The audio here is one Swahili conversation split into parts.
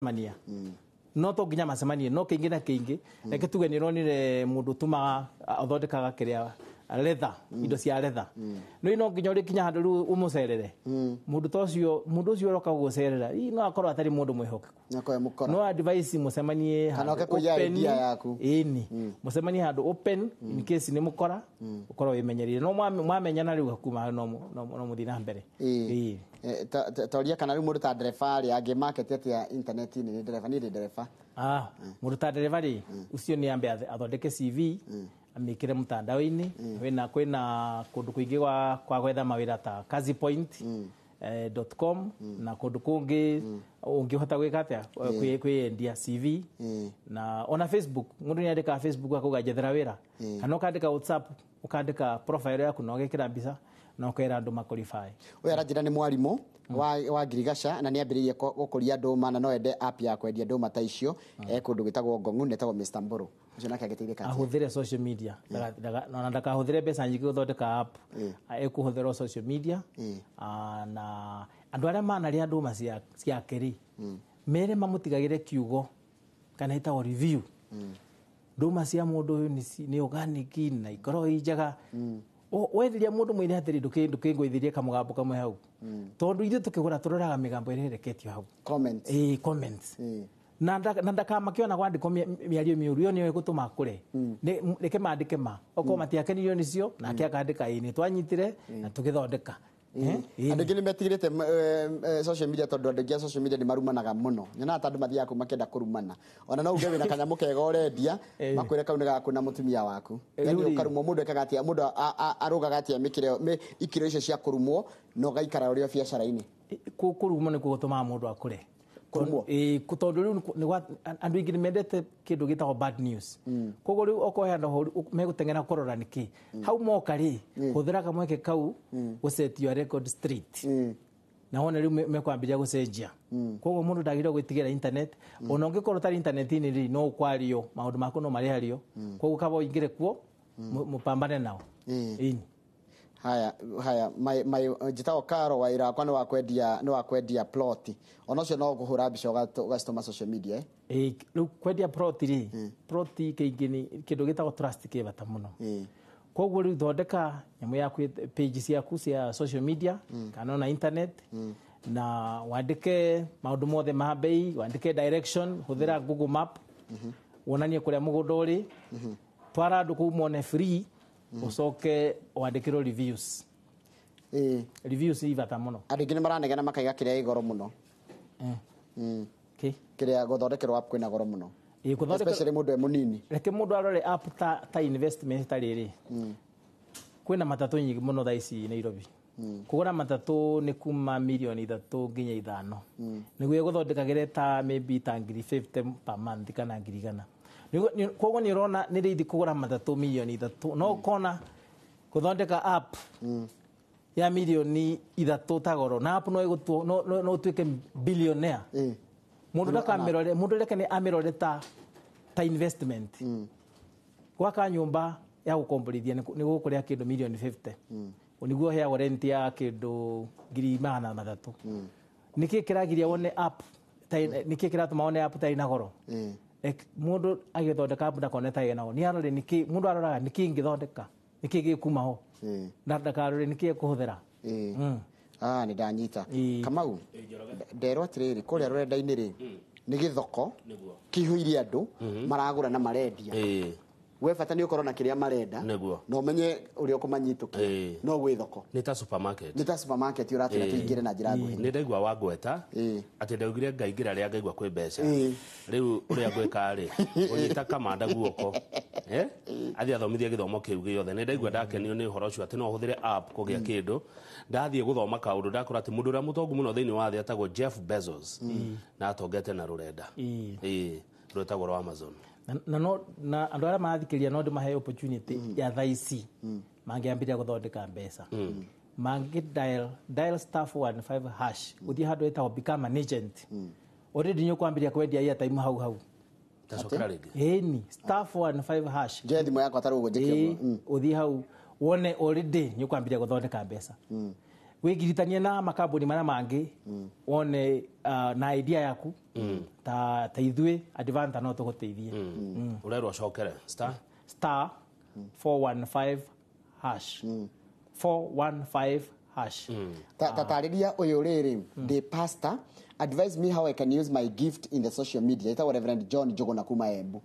mania no to ginya macemanie no kingi na kingi reke tuge ni ronire mundu tuma athondekaga kiria leather indo cia leather no ino ginya uri kinya handu ru umucerere mundu ucio roka gucerera no akorwo atari mundu mwihokeku no advice mucemanie kana kuya idea yaku ini mucemanie handu open in case ni mukora ukorwo imenyerire no mwamenyana riu hakuma no muthina mbere toria kana riu mundu ta driver ya game market ya internet ni driver mundu ta driver ri ucio ni ambe athondeke CV amikire mtandao-ini kwina kundu kuingi kwa gwetha mawira ta kazipoint.com na kundu kungi ungihota gwika atia kwiendia CV na ona Facebook mundu ni andika Facebook akuga jethera wira kana ukandika WhatsApp ukandika profile yaku no gekira mbica no kwera andu maqualify we arajira ni mwarimu wa Girigasha na ni ambiririe gukuria nduma na no ende app ya kwendia nduma ta icio kundu gitagwo Ngongu netagwo Mr Mburu ucio nake agiteithika ahuthire social media na ndaka ahuthire pesa nyingi guthondeka app ekuhuthira social media na andu aria manaria nduma cia keri mere mamutigagire kiugo kana ita review nduma cia mundu ni organic na ikoro ijaga wethiria mundu mwire atiri ndukingwithirie kamugambo kamwe hau tondu ithu tukigura turoraga migambo irereketio hau comments na ndaka makiona gwandiko miario miuru yo niyo gutuma kure reke mandike ma oko matiakenirio nicio na akiakandika ni twanyitire na tugithondeka andũ nĩ metigirite social media tondu andũ social media ni marumanaga muno nyona ta andũ mathiaga ku makenda kurumana ona no uge wina kanyamũ kega ũrendia makwire kau nĩ gaku na mutumia waku yani ukarumwo mundu ekaga atia mundu arugaga atia ikiro icio cia kurumwo no gaikara uri biacara-ini kurumwo nĩ gutuma mundu akure kutondu riu ni andu ingi mendete kindu gitagwo bad news kogo riu okohanda megutengena korora niki hau moka ri huthira kamweke kau guset your record straight na wona riu mekwambia gucenjia kogo mundu ndagire gwitigira internet ona ungikorwo tari internet ni ri no kwario maundu maku no mari hario kogo kabo ingire kuo mupambane nao haya my jitao karo wa ira kwani wa kwendia plot ona cio no guhura bico ugastoma social media kwendia plot ri plot keingini kindu gitagwo trust ke bata muno koguo ri thondeka nyamu yaku page ciaku cia social media kana na internet na wandike maundu mothe ma bei wandike direction huthira Google Map wonanie kuria mugundo uri twara andu ku mone free usoke wandikiro reviews reviews ivata muno andũ maranegena makaiga kiria igoro muno kiria guthondekerwo app kwina goro muno especially mundu munini reke mundu arore app ta investment ta riri kwina matatu nyingi muno thaici Nairobi kugura matatu ni kuma milioni 3 nginya 5 niguo guthondekagire ta maybe ta 50 per month kana 100 kogo ni rona ni rithi kugura matatu milioni 3 no kona kuthondeka app ya milioni 3 tagoro na app no igutu no tuike billionaire mundu ndakamirore mundu reke ni amirore ta investment gwaka nyumba ya gukomborithia ni gukuria kindu milioni 50 uniguo heagwo rent ya kindu 300 niki kiragiria wone app niki kiratuma wone app ta ina goro mundu agithondeka app ndakoneta yena ni arore niki mundu aroraga niki ngithondeka niki gikuma ho ndakarore niki kuhuthira ni ndanyita Kamau nderwa atiriri kuria rurenda-ini ri ni githoko kihuirie andu maragura na marendia we bata ni ukorwo na kiria marenda no menye uri ukumanyituka no gwi thoko ni ta supermarket uratira tuingire na njira nguhi ni ndaigua wangweta ati ndaugire ngaingira ria ngaigua kwi mbeca riu uri agweka ri unyita kamanda guoko athi athomithia githomo kiu giothe ni ndaigua ndakenio ni horo ucio ati no huthire app kugia kindu ndathie guthoma kaundu ndakora ati mundu ura mutongu muno thiini wa thi atagwo Jeff Bezos na atongete na rurenda rwetagwo rwa Amazon na andu aria mathikiriria no ndimahe opportunity ya thaici mangiambiria guthondeka mbeca mangi dial star 415 hash uthi handu etagwo become an agent already nyo kwambiria kwendia ya time hau tasokera rigi ni star 415 hash jethi moya kwa tarugo njikio uthi hau wone already nyo kwambiria guthondeka mbeca wigiritanie na makambuni maria mangi wone na idea yaku ta ithuĩ advanta no tũgũteithie Ũrerwo cokere star 415 hash 415 hash tatarĩria ũyũ rĩrĩ the pastor advise me how I can use my gift in the social media. Ita Reverend John Njuguna kuma Embu.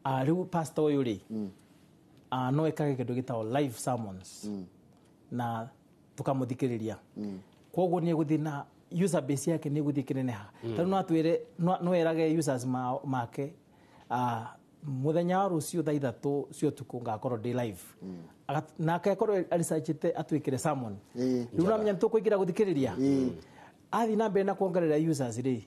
Rĩu pastor ũyũ rĩ no ekage kĩndũ gĩtagwo live sermons na tũkamũthikĩrĩria koguo nĩ egũthiĩ na user base yake nĩ egũthiĩ kĩneneha tondũ no atwĩre no erage users make mũthenya wa rũciũ thaa ithatũ cia ũtukũ ngakorwo ndĩ live nake akorwo researchĩte atwĩkĩre sermon rĩu namenya nĩtũkũingĩra gũthikĩrĩria athiĩ na mbere na kuongerera users rĩ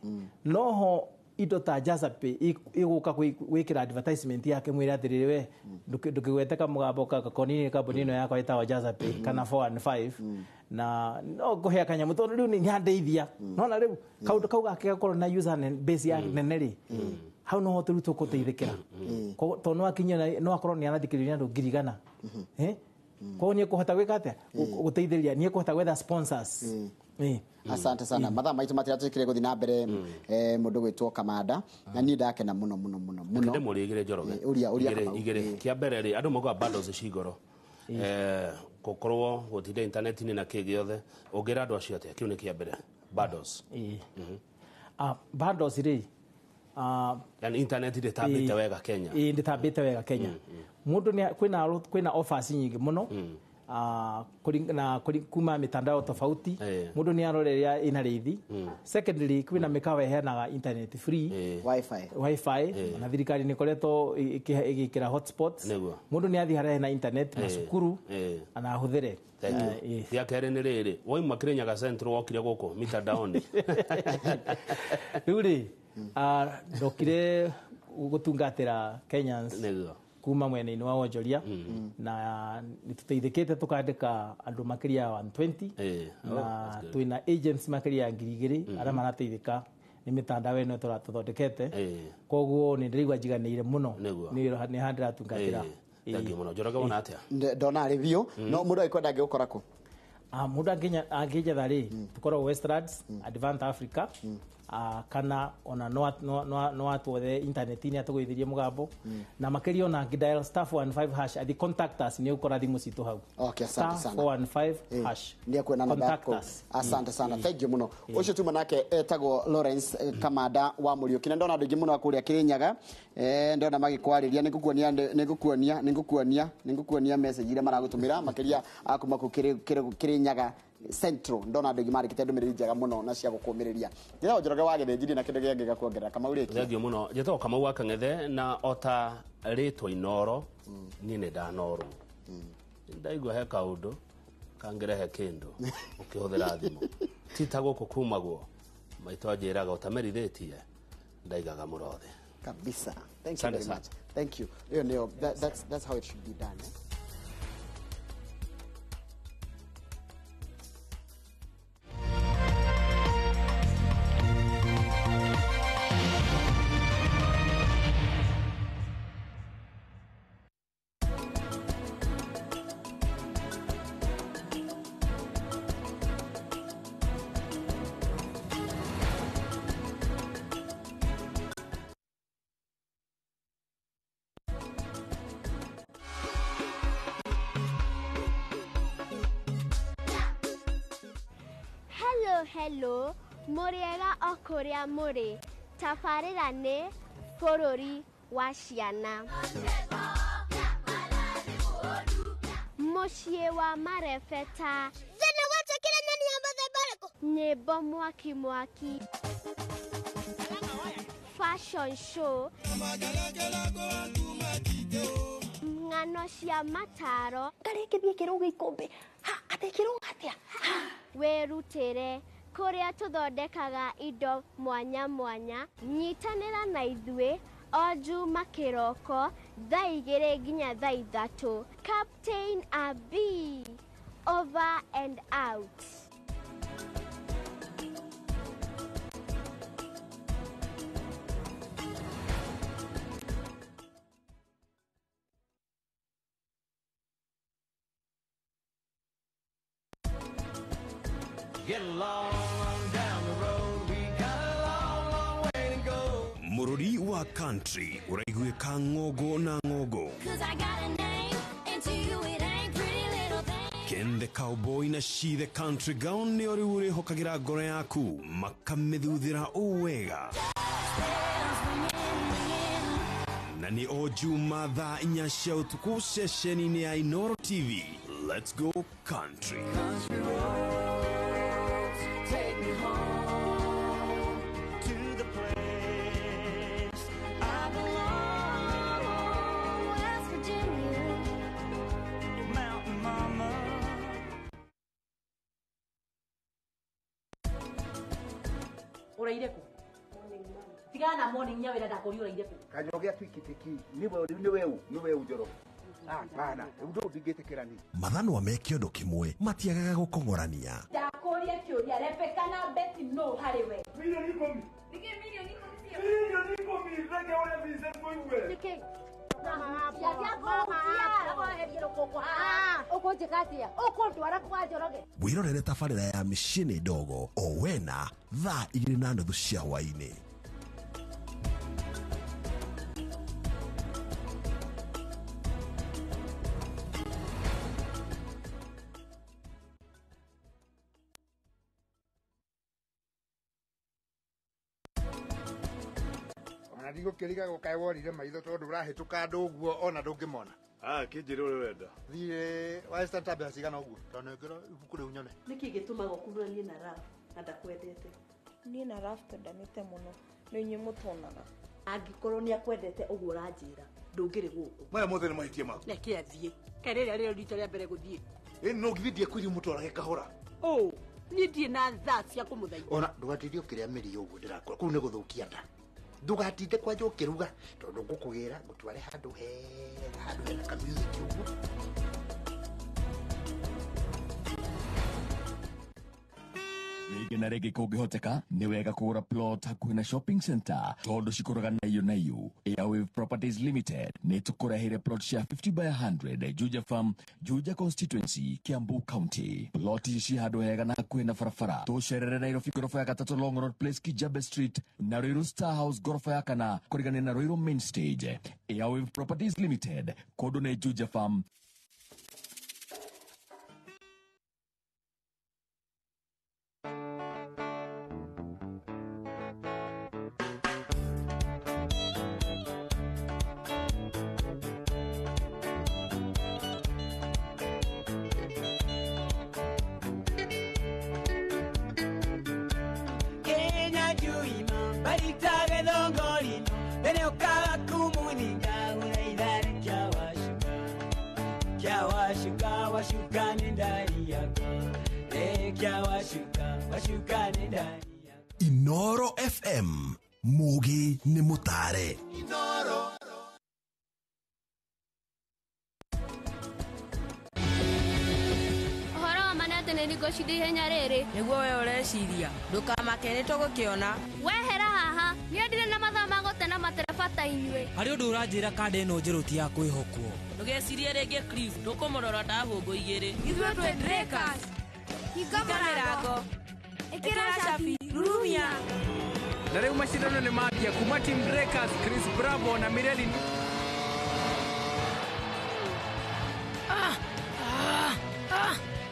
noho indo ta Jazape igũka gwĩkĩra advertisement yake mwĩre atĩrĩrĩ we ndũkĩgwete kamũgambo kakonini kambuni ĩno yakwa ĩtagwo Jazape kana 415 na no kũhea kanyamũ tondũ rĩu nĩ andeithia nona rĩu kaũndũ kau gake gakorwo na user base ya nene rĩ hau no hote rĩu tũkũteithĩkĩra tondũ no akinyia no akorwo nĩ arathikĩrĩria andũ 100,000 koguo nĩ ekũhota gwĩka atĩa gũteithĩrĩria nĩ ekũhota gwetha sponsors asante sana mathaa maitũ matira twĩkire gũthiĩ na mbere mũndũ gwĩtwo Kamanda na niĩ ndakena mũno ndĩmũrĩgĩre Njoroge igĩrĩ kĩa mbere rĩ andũ maugaga bundles cigoro gũkorwo gũtinda intaneti-inĩ na kĩ gĩothe ũngĩra andũ acio atĩa kĩu nĩ kĩa mbere bundles bundles rĩ yani internet ndĩtambĩte wega Kenya ndĩtambĩte wega Kenya mũndũ kwĩna offers nyingĩ mũno kuma mitandao tofauti mũndũ nĩ aroreria ina rĩthi secondly kwĩna mĩkawa ĩheanaga internet free wifi na thirikari nĩ koretwo ĩgĩkĩra hotspots mũndũ nĩ athiĩ harĩa hena internet na cukuru ana ahũthĩre ya kerĩ nĩ rĩrĩ woima Kirinyaga Central wokire gũkũ mitandaoni rĩu rĩ ndokire gũtungatĩra Kenyans kuma mwena-inĩ wa wonjoria na nĩtũteithĩkĩte tũkandĩka andũ makĩria 120 na twĩna agents makĩria 2,000 arĩa marateithĩka nĩ mĩtandao ĩno tũthondekete koguo nĩ ndĩraigua njiganĩire mũno nĩ handũ ndĩratungatĩra thangiũ mũno Njoroge wona atĩa ndona arĩ biũ no mũndũ agĩkwenda angĩgũkora kũ mũndũ angĩnjetha rĩ tũkoragwo Westlands Advanta Africa kana ona no atwothe internet-inĩ atũgũithĩrie mũgambo na makĩria ona dial star 415 hash athi contact us nĩ ũkora thimũ citũ hau asante sana 415 hash nĩ akwena namba yako asante sana thank you mũno ũcio tuma nake etagwo Lawrence Kamanda wa Mũriũki na ndona andũ aingĩ mũno akũrĩa Kirinyaga ndona magĩkwarĩria nĩngũkuonia message iria maragũtũmĩra makĩria akuma Kirinyaga Central ndona andũ aingĩ marĩkĩte ndũmĩrĩri njega mũno na cia gũkũmĩrĩria njĩra Njoroge wa gĩthĩnjiri na kĩndũ gĩangĩ gakuongerera Kamau rĩki thangiũ mũno njĩtagwo Kamau wa Kang'ethe na ota rĩtwa iNooro niĩ nĩ ndanorwo ndaigua he kaũndũ kangĩrehe kĩndũ ũkĩhũthĩra thimũ ti ta gũkũ kumagwo maitũ anjĩraga ũtamerithĩtie ndaigaga mũrothe kabisa thank you very much thank you that's how it should be done Hello, Muriega okuria muri. Tafarĩra nĩ bũrũri wa ciana. Mũciĩ wa marebeta. Zena watakĩra nani ya mũthemba ũrĩkũ? Nyĩmbo mwaki. Fashion show. Ng'ano cia mataro. Ngarĩkithie kĩrũga ikũmbĩ. Atĩ kĩrũga atĩa? Wĩrutĩre kũrĩa tũthondekaga indo mwanya nyitanĩra na ithuĩ o Juma kĩroko thaa 2 nginya thaa 3 Captain Abi over and out. Get along down the road. We got a long wa country uraiguika ngogo na ngogo. Ken the cowboy na she the country gown ni ori uri hokagira ngoro yaku makamithudira uwega. Nani o juma thaa 4 cia utuku ceceni-inĩ ya iNooro TV. Let's go country. Country roads, take me home to the place I belong, West Virginia, Mountain Mama. Uraire ku? Tigana morning nyawe na ndakori uraire ku? Kanyogea twikitiki ni wewe njoro. Bana, udo ndigetekerani. Mathano amekio ndo kimwe matiagaga gukongorania. Ndakoria kioria Rebecca na Betty no hariwe. Milioni 10. Nige milioni 10. Milioni 10 rege ole Vincent Boywe. Nike. Mama, wirorere tabarĩra ya mĩciĩ ndogo o wena thaa 2:30 cia hwaĩ-inĩ. Ndigo kiriga gukaiworire maitho tondu urahituka nduguo ona ndungimona. Kinjire uri wenda. Thire wa startup ya cigana uguo. Tonekera ibuku riu nyone. Niki gituma gukurania na Raf na ndakwendete. Ni na Raf ndanite muno. Ni nyi mutonana. Angikorwo ni akwendete uguo ranjira. Ndungire guku. Maya mothe ni mahitie mako. Niki athie. Kaire rero rito ria mbere guthie. No githithie kwiri mutwarage kahora. Oh, ni die na thaa cia kumuthaitha. Ona ndugatithio kiria miri uguo ndirakora. Kuu ni guthukia nda. Ndugatinde kwanja ukiruga tondu ngukugira ngutware handu hena ka music uguo. Rĩngĩ na rĩngĩ kũngĩhoteka nĩ wega kũgũra plot hakuhĩ na shopping center tondũ cikũraga na iyo. Airwave Properties Limited nĩ tũkũreheire plot cia 50 by 100 Juja Farm, Juja Constituency, Kiambu County. Plot ici ci handũ hega na hakuhĩ na barabara. Tũcerere Nairobi gorofa ya 3 Long Road Place, Kijabe Street, na Ruiru Star House gorofa ya 4 kũrigania na Ruiru Main Stage. Airwave Properties Limited, kũndũ nĩ Juja Farm. iNooro FM, Mugi ni mutare. iNooro. Uhoro wa manete nĩ ndigũcindĩ ihenya rĩrĩ. Nĩguo we ũreciria ndũkamake nĩ tũgũkĩona. Wehera haha nĩ ndire na mathaa ma gũtena matereba ta inyuĩ. Harĩ ũndũ ũranjĩra kanda ĩno njerũ ti ya kwĩhokwo. Ndũgecirie rĩngĩ Cliff ndũkũmũrora ta hũngũ igĩrĩ. Ithuĩ twĩ Drakers. Hinga mũrango. Ĩkĩra cabi rurumia. Na rĩu macindano nĩ mambia kuma team Drakers, Chris Bravo na Mirelin.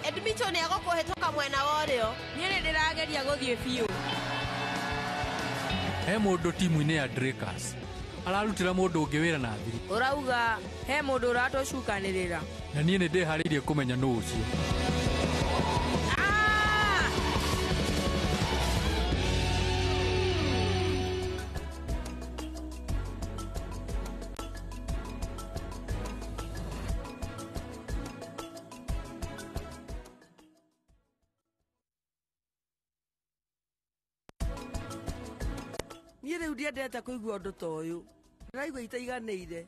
Edmito nĩ agũkũhĩtũka mwena wa ũrĩo. Niĩ nĩ ndĩrageria gũthiĩ biũ. He mũndũ timu-inĩ ya Drakers ararutĩra mũndũ ũngĩ wĩra na thiri. Ũrauga he mũndũ ũratũcukanĩrĩra. Na niĩ nĩ ndĩharĩirie kũmenya nũ ũcio. Niĩ rĩu ndiendete kũigua ũndũ ta ũyũ. Ndĩraigua itaiganĩire.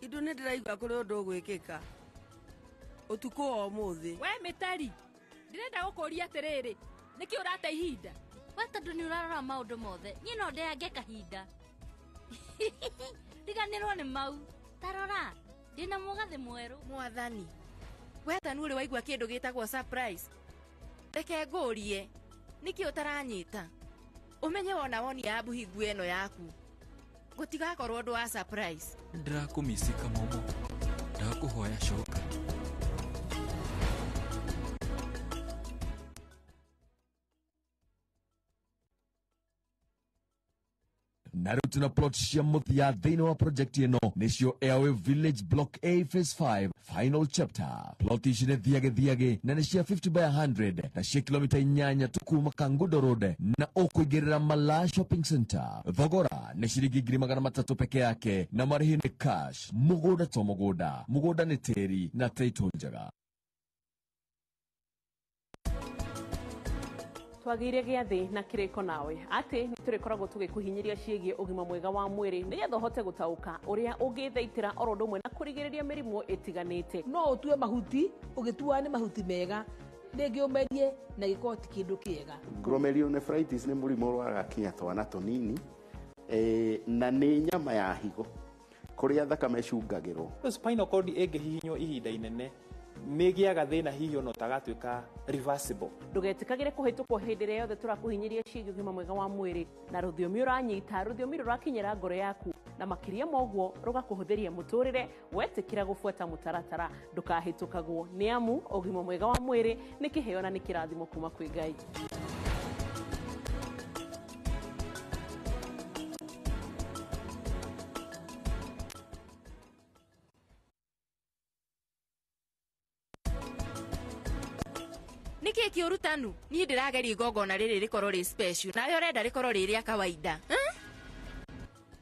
Indo nĩ ndĩraigua kũrĩ ũndũ ũgwĩkĩka. Ũtukũ wa ũmũthĩ. We Mĩtari, ndĩrenda gũkũria atĩrĩrĩ, nĩkĩ ũrate ihinda? We tondũ nĩ ũrarora maũndũ mothe, niĩ no ndeange kahinda. Riganĩrwo nĩ mau. Tarora, ndĩna mũgathĩ mwerũ. Mwathani, we Thanu ũrĩ waigua kĩndũ gĩtagwo surprise. Reke ngũrie, nĩkĩ ũtaranyita? Umenye wona woni ya mbuhingu ĩno yaku. gutigakorwo ndu wa surprise. Ndirakumisika momo. Ndakuhoya coka. Na rĩu tuna plot cia mũthia thĩinĩ wa project ĩno nĩcio Airway Village Block A Phase 5 Final Chapter. Plot ici nĩ thiagĩ na nĩ cia 50 by 100 na cia kilomita 8 tu kuma Kangundo Road na ũkũingĩrĩra Mala Shopping Center. Thogora nĩ ciringi 300 peke yake na marĩhi nĩ cash. Mũgũnda to mũgũnda, mũgũnda nĩ tĩri na title njega. Twagire giathi na kiriko nawe ati ni turikoragwo tugikuhinyiria ciĩgie ũgima mwega wa mwĩrĩ nigetha ũhote gũtaũka ũrĩa ũngĩthaitĩra oro ndũmwe na kũrigĩrĩria mĩrimũ ĩtiganĩte. No ũtue mahuti ũgĩtua nĩ mahuti mega rĩngĩ ũmerie na gĩkorwo ti kĩndũ kĩega. Glomerulonephritis nĩ mũrimũ ũrwaraga kinya twana tũnini na nĩ nyama ya higo kũrĩa thakame ĩcungagĩrwo. Spinal cord ĩngĩhihinywo ihinda inene nĩgĩaga thĩna hihi ona ũtagatuĩka reversible. Ndũgetikagĩre kũhĩtũkwo hĩndĩ ĩrĩa yothe tũrakuhinyiria ciĩgie ũgima mwega wa mwĩrĩ na rũthiomi ũranyita rũthiomi rũrakinyĩra ngoro yaku na makĩria moguo rũgakũhũthĩria mũtũrĩre wetĩkĩra gũbuata mũtaratara. Ndũkahĩtũkagwo nĩ amu ũgima mwega wa mwĩrĩ nĩ kĩheo na nĩ kĩrathimo kuma kwĩ Ngai. Niki kiurutanu ni ndirageria igongona riri rikorwo ri special nawe urenda rikorwo riri kawaida.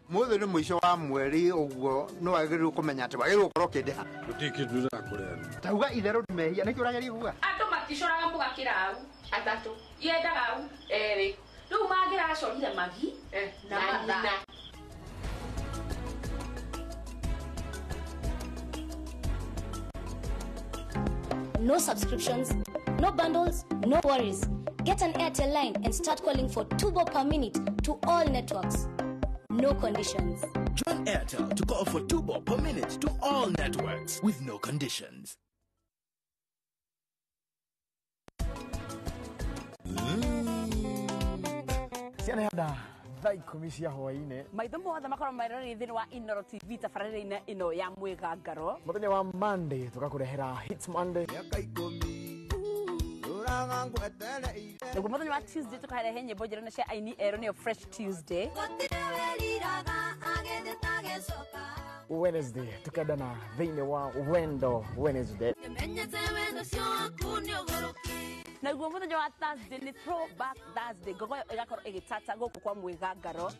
Muthe ni mwisho wa mweri uguo no agirirwo kumenya ati wagirirwo gukorwo kindiha Gutikindu ndakurera. Tauga itherũ ndimehia niki urageria kuga Andu maticoraga mugakira au atatu yendaga au eri riu mangiracorire magi na matha. No subscriptions, no bundles, no worries. Get an Airtel line and start calling for 2 bob per minute to all networks. No conditions. Join Airtel to call for 2 bob per minute to all networks with no conditions. Siana yada thaa 10 cia hwaĩ-inĩ maitho mothe makorwo mairorĩ thĩinĩ wa iNooro TV tabarĩra-inĩ ĩno ya mwĩgangaro. mũthenya wa Monday tũgakũrehera Hits Monday. Naguo mũthenya wa Tuesday tũkarehe nyĩmbo njĩra cia aini erũ nĩyo Fresh Tuesday. Wednesday tukendana thĩinĩ wa Wendo Wednesday. Naguo mũthenya wa Thursday nĩ Throwback Thursday, ngogoyo ĩgakorwo ĩgĩtata gũkũ kwa mwĩgangaro.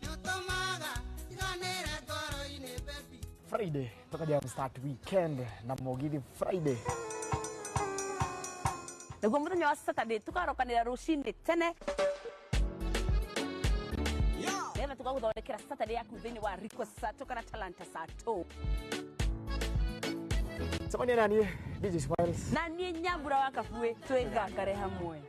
Friday tukaja start weekend na Mogithi Friday. Naguo mũthenya wa Saturday tukarokanĩra rũcinĩ tene nĩgetha tũgagũthondekera Saturday yaku thĩinĩ wa Rico Sato kana Talanta Sato. Samani nani DJ Smiles na niĩ Nyambura wa Kabue twĩgangare hamwe.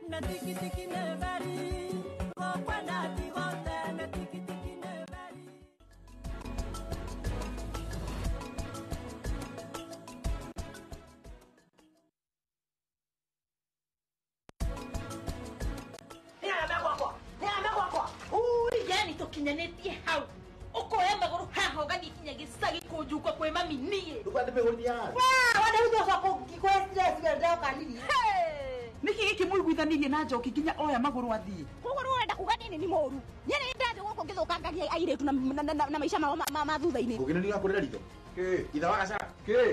Kinyanetie hau ukoya maguru haho gani kinyagisa gikujuka kwe mami niye ndukathe mehurithia wale uzo sako kikwe stress ndio kanini niki giki muiguithanirie na njoki kinya oya maguru athie koguo urenda kuga nini ni moru nyene ndaje goko ngithukangagia airetu na maisha ma thutha-ini ngugina ni gakurira ritho itha wa gaca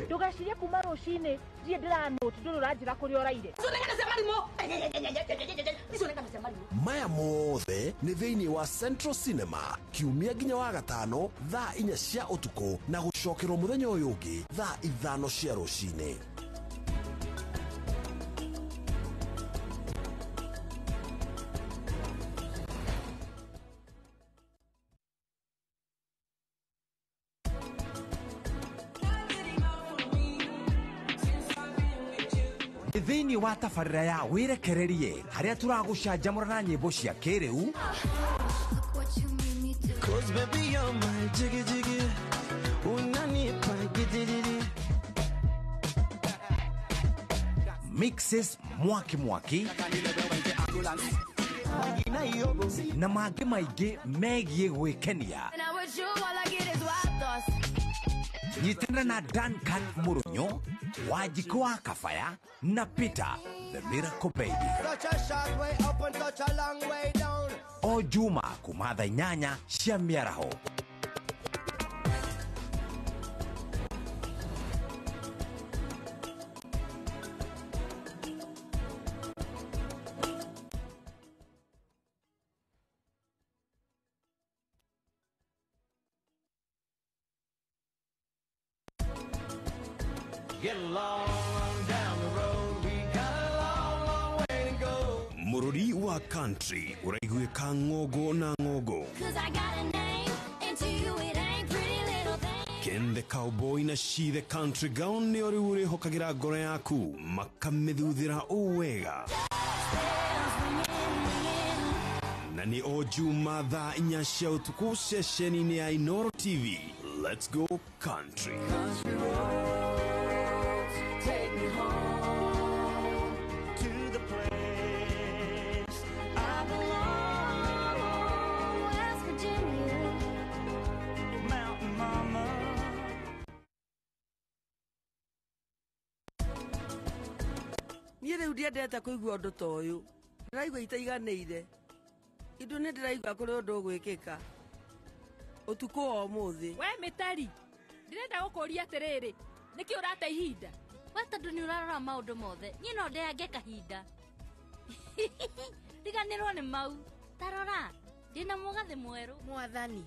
ndugacirie kuma rucini thie ndiranote nduru ranjira kuri oraire maya mothe nĩ thĩinĩ wa Central Cinema kiumia nginya wa gatano thaa 4 cia ũtukũ na gũcokerwo mũthenya ũyũ ũngĩ thaa 5 cia rũcinĩ. thĩinĩ wa tabarĩra ya wĩrekererie harĩa tũragũcanjamũra na nyĩmbo cia kĩrĩu mixes mwaki na mangĩ maingĩ megiĩ gwĩkenia. nyitanira na Duncan Murunyo, Wajiko wa Kafaya na Peter the Miracle Baby. Such a short way up and such a long way down. O Juma kumatha inyanya cia miaraho. Get along down the road, we got a long, long way to go. Mururi wa country uraiguika ngogo na ngogo. 'Cause I got a name, and to you it ain't pretty little thing. Ken the cowboy na she the country gown ni ori uri hokagira ngoro yaku makamithudira uwega. Na ni o Juma thaa 4 cia utuku ceceni-inĩ ya iNooro TV. Let's go country. Country roads, take me home to the place I belong. West Virginia, Mountain Mama. niä rä u ndiendete kå igua å ndå ta å yå ndäraigua itaiganä indo nä ndäraigua kå rä å ndå å gwä kä ka å tukå wa å må thä we mä tari ndärenda gå kå ria atä rä rä nä kä å rate ihinda we tondå nä å rarora maå ndå mothe niä no ndeange kahinda riganä rwo nä mau tarora ndä na mågathä mwerå mwathani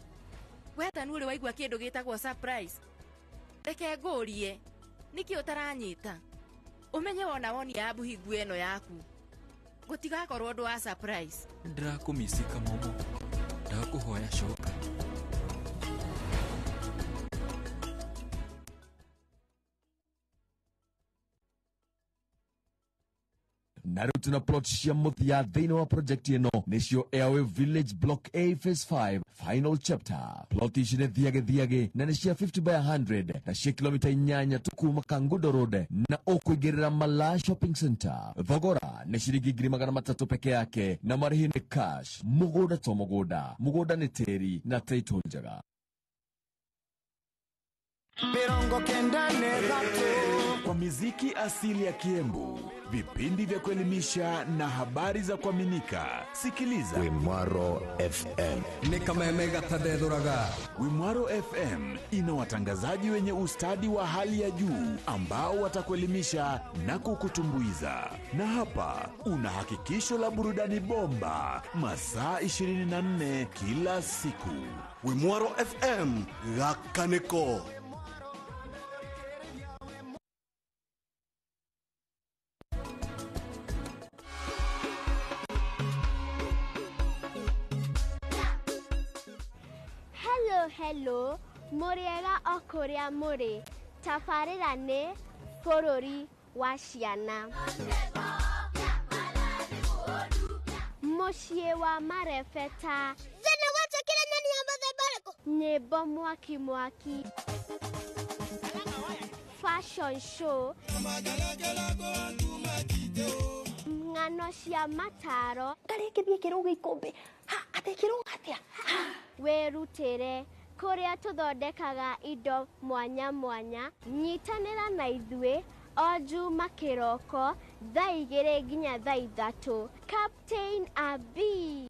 wetanu å rä waigua kä ndå gä tagwo reke ngå rie nä kä å taranyita å menye wona woni ya mbuhingu ä no yaku gå tigakorwo ndå wa ndĩrakå misika momo ndakå hoya coka na rĩu tuna plot cia mũthia thĩinĩ wa project ĩno nĩcio Airway Village Block A Phase 5 Final Chapter. Plot ici nĩ thiagĩ na nĩ cia 50 by 100 na cia kilomita 8 tu kuma Kangundo Road na ũkũingĩrĩra Mala Shopping Center. Thogora nĩ ciringi 300 peke yake na marĩhi nĩ cash. Mũgũnda to mũgũnda nĩ tĩri na title njega. Mirongo kenda negato. Kwa miziki asili ya Kiembu, vipindi vya kuelimisha na habari za kuaminika. Sikiliza Wimwaro FM. Nikamemega tadeduraga. Wimwaro FM ina watangazaji wenye ustadi wa hali ya juu ambao watakuelimisha na kukutumbuiza. Na hapa una hakikisho la burudani bomba masaa 24 kila siku. Wimwaro FM Gakaneko. Hello, Muriega Okoria Muri, tabarĩra nĩ bũrũri wa ciana. Mũciĩ wa marebeta. Zena wachakĩra nani ya mũthemba ũrĩkũ? Nyĩmbo mwaki. Fashion show. Ng'ano cia mataro. Ndarĩkĩthie kĩrũga ikũmbĩ. Ha, atekĩrũga atĩa? Wĩrutĩre kũrĩa tũthondekaga indo mwanya nyitanĩra na ithuĩ o Juma kĩroko thaa 2 nginya thaa 3. Captain Abi,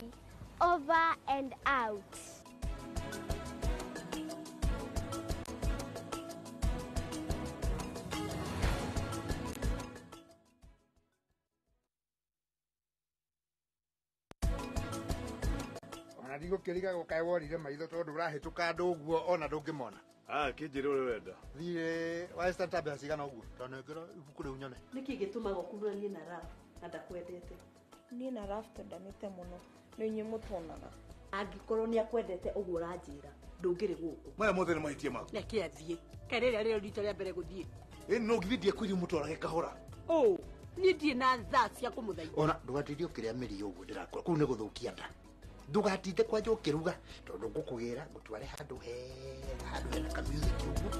over and out. Ndigo kiriga gukae worire maitho tondu urahituka andu uguo ona ndungimona. Kinjire uri wenda. Thire wa Eastern Tabia cigana uguo. Tonengera ibuku riu nyone. Niki gitumaga kunuranie na Raf na ndakwendete. Ni na Raf tendanite muno. Ni nyi mutonaga. Angikorwo ni akwendete uguo ranjira. Ndungiri guku. Maya mothe ni mahitie mako. Reke athie. Karere rero rito rĩa mbere guthie. No githithie kwiri mutorage kahora. Oh, ni ndie na thaa cia kumuthaitha. Ona ndugatirie ukiria miri uguo ndirakora. Kuu ni guthukia nda. Ndugatinde kwanja ukiruga tondu ngukugira ngutware handu hena ka music uguo.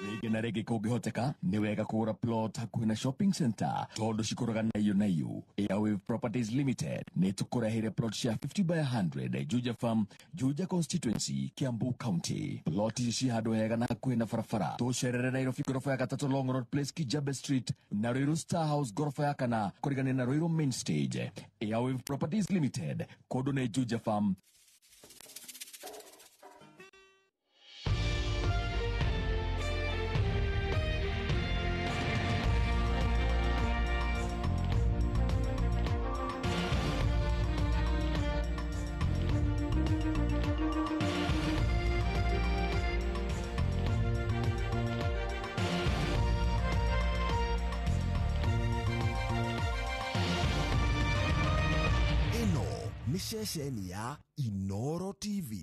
rĩngĩ na rĩngĩ kũngĩhoteka nĩ wega kũgũra plot hakuhĩ na shopping center tondũ cikũraga na iyo. Airwave Properties Limited nĩ tũkũreheire plot cia 50 by 100 Juja Farm, Juja Constituency, Kiambu County. Plot ici ci handũ hega na hakuhĩ na barabara. Tũcerere Nairobi gorofa ya 3 Long Road Place, Kijabe Street, na Ruiru Star House gorofa ya 4 kũrigania na Ruiru Main Stage. Airwave Properties Limited, kũndũ nĩ Juja Farm. Nĩ ceceni ya iNooro TV.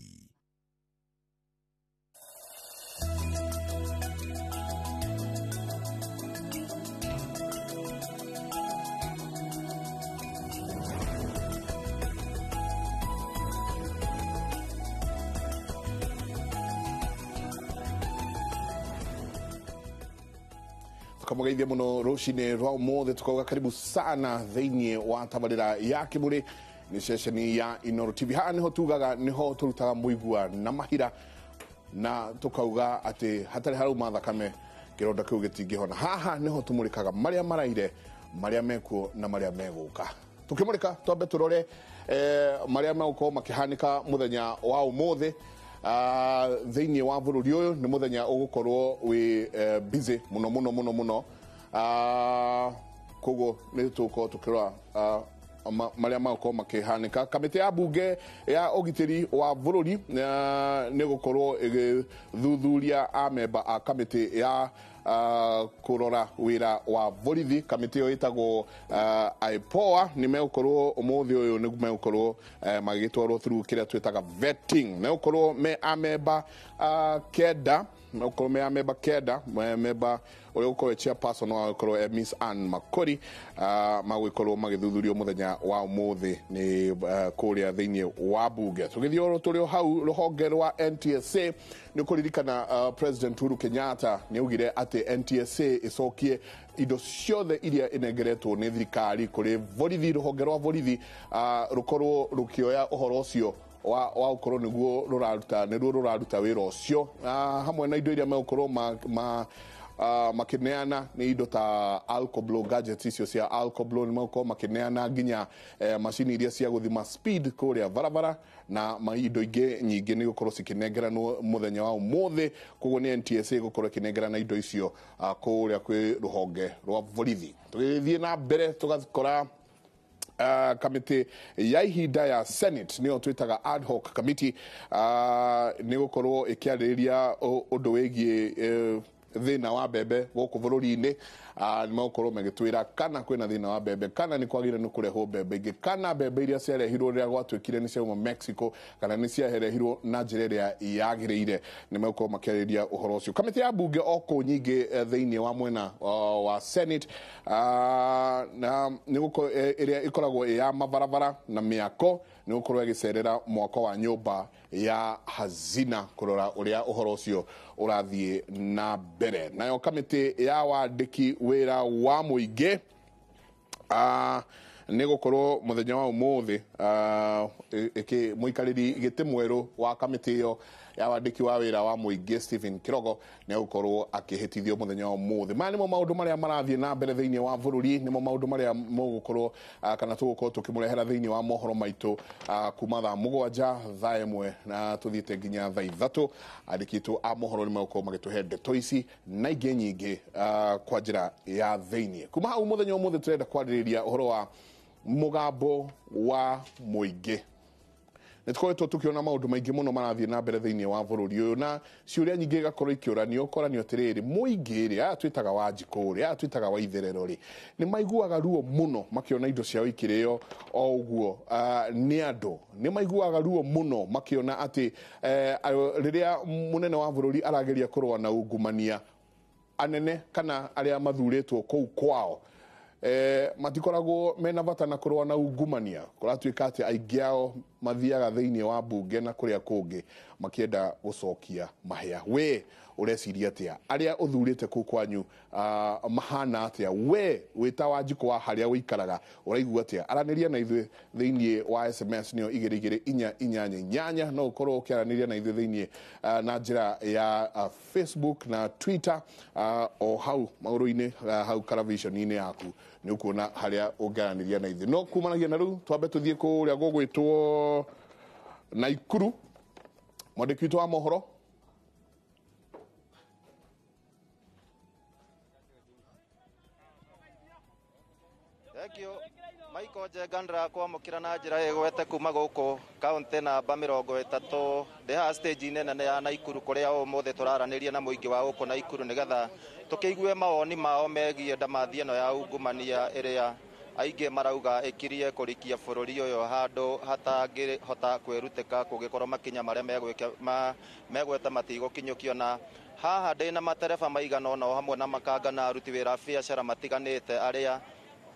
Tukamugeithia muno rucini rwa umuthi tukauga karibu sana thĩinĩ wa tabarĩra ya kĩmũrĩ ni ceceni ya iNooro TV. Haha niho tugaga niho turutaga muigua na mahira na tukauga ati hatari harauma thakame kironda kiu gitingihona. Haha niho tumurikaga maria maraire, maria mekuo na maria meguka. Tukimurika twambe turore maria meguko makihanika muthenya wa umuthi. Thĩinĩ wa bũrũri ũyũ nĩ muthenya ũgũkorwo wi busy muno koguo nĩ tũkorwo tukĩrora maria magukorwo makihanika. Kamĩtĩ ya bunge ya ũgitĩri wa bũrũri nĩ gũkorwo ĩgĩthuthuria amemba a kamĩtĩ ya kurora wira wa borithi. Kamĩtĩ ĩyo ĩtagwo IPOA nĩ megũkorwo ũmũthĩ ũyũ nĩ megũkorwo magĩtwarwo through kĩrĩa twĩtaga vetting. Nĩ gũkorwo me amemba kenda, megũkorwo me amemba kenda. Memba ũrĩa ũkorwo chairperson wa gũkorwo Miss Ann Makori magũkorwo magĩthuthurio mũthenya wa ũmũthĩ nĩ kũrĩa thĩinĩ wa bunge. Tũgĩthiĩ tũrĩ hau rũhonge rwa NTSA nĩ kũririkana President Uhuru Kenyatta nĩ augire atĩ NTSA ĩcokie indo ciothe iria inengeretwo nĩ thirikari kũrĩ borithi. Rũhonge rwa borithi rũkorwo rũkĩoya ũhoro ũcio wa gũkorwo nĩruo rũraruta wĩra ũcio hamwe na indo iria megũkorwo makineana nĩ indo ta alcohol gadgets icio cia alcohol. Nĩ megũkorwo makineana nginya macini iria cia gũthima speed kũrĩa barabara na indo ingĩ nyingĩ nĩ gũkorwo cikinengeranwo mũthenya wa ũmũthĩ. Koguo nĩ NTSA gũkorwo ikinengerana indo icio kũrĩa kwĩ rũhonge rwa borithi. Tũgĩthiĩ na mbere tũgakora kamĩtĩ ya ihinda ya Senate nĩyo twĩtaga ad hoc committee nĩ gũkorwo ĩkĩarĩrĩria ũndũ wĩgiĩ thĩna wa mbembe gũkũ bũrũri-inĩ. Nĩ megũkorwo magĩtwĩra kana kwĩna thĩna wa mbembe, kana nĩ kwagĩrĩire nĩ kũrehwo mbembe ingĩ, kana mbembe iria ciarehirwo rĩrĩa gwatuĩkire nĩ ciauma Mexico kana nĩ ciarehirwo na njĩra ĩrĩa yagĩrĩire. Nĩ megũkorwo makĩarĩrĩria ũhoro ũcio. Kamĩtĩ ya bunge oko nyingĩ thĩinĩ wa mwena wa Senate na nĩ gũkorwo ĩrĩa ĩkoragwo ya mabarabara na mĩako nĩ gũkorwo ĩgĩcerera mwako wa nyũmba ya hazina kũrora ũrĩa ũhoro ũcio ũrathiĩ na mbere. Nayo kamĩtĩ ya wandĩki wĩra wa mũingĩ nĩ gũkorwo mũthenya wa ũmũthĩ mũikarĩri gĩtĩ mwerũ wa kamĩtĩ ĩyo ya wandĩki wa wĩra wa mũingĩ Stephen Kirogo nĩ gũkorwo akĩhĩtithio mũthenya wa ũmũthĩ. Maya nĩmo maũndũ marĩa marathiĩ na mbere thĩinĩ wa bũrũri, nĩmo maũndũ marĩa mũgũkorwo kana tũgũkorwo tũkĩmũrehera thĩinĩ wa mohoro maitũ kuma thaa 7 thaa 1 na tũthiĩte nginya thaa 3. Andĩki aitũ a mohoro nĩ megũkorwo magĩtũhe ndeto ici na ingĩ nyingĩ kwa njĩra ya thĩinĩ. Kuma hau mũthenya wa ũmũthĩ tũrenda kwarĩrĩria ũhoro wa mũgambo wa mũingĩ. Nĩ tũkoretwo tũkĩona maũndũ maingĩ mũno marathiĩ na mbere thĩinĩ wa bũrũri ũyũ na ciũria nyingĩ igakorwo ikĩũranio atĩrĩrĩ, mũingĩ rĩ aya twĩtaga Wanjikũ rĩ aya twĩtaga Waitherero rĩ nĩ maiguaga ruo mũno makĩona indo ciao ikĩrĩo o ũguo nĩ andũ. Nĩ maiguaga ruo mũno makĩona atĩ rĩrĩa mũnene wa bũrũri arageria kũrũa na ungumania, anene kana arĩa mathurĩtwo kũu kwao matikoragwo mena bata na kũrũa na ungumania. Kũratuĩka atĩ aingĩ ao mathiaga thĩinĩ wa bunge na kũrĩa kũngĩ makĩenda gũcokia mahĩa. We ureciria atia aria uthurite ku kwanyu mahana atia we wita Wanjiko wa haria wikaraga uraigua atia araniria na ithuĩ thĩinĩ wa SMS nĩyo 2288 no ukorwo ukiaraniria na ithuĩ thĩinĩ na njĩra ya Facebook na Twitter o hau maũndũ-inĩ hau television-inĩ yaku nĩ ukuona haria ũngiaraniria na ithuĩ no kumanagia na rĩu twambe tũthiĩ kũrĩa gũgwĩtwo Naikuru mwandĩki witũ wa mohoro. Thank you. Maiko Njengandra kwamũkĩra na njĩra ĩgwete kuma gũkũ kaunti namba 30 ndĩ haha stage nene ya Naikuru kũrĩa ũmũthĩ tũraranĩria na mũingĩ wa gũkũ Naikuru nĩgetha tũkĩigue mawoni mao megiĩ ndamathi ĩno ya ungumania ĩrĩa aingĩ marauga ĩkirie kũrikia bũrũri ũyũ handũ hatangĩhota kwĩrutĩka kũngĩkorwo makinya marĩa megwete matigũkinyũkio na haha ndĩna matereba maigana ũna hamwe na makanga na aruti wĩra biacara matiganĩte arĩa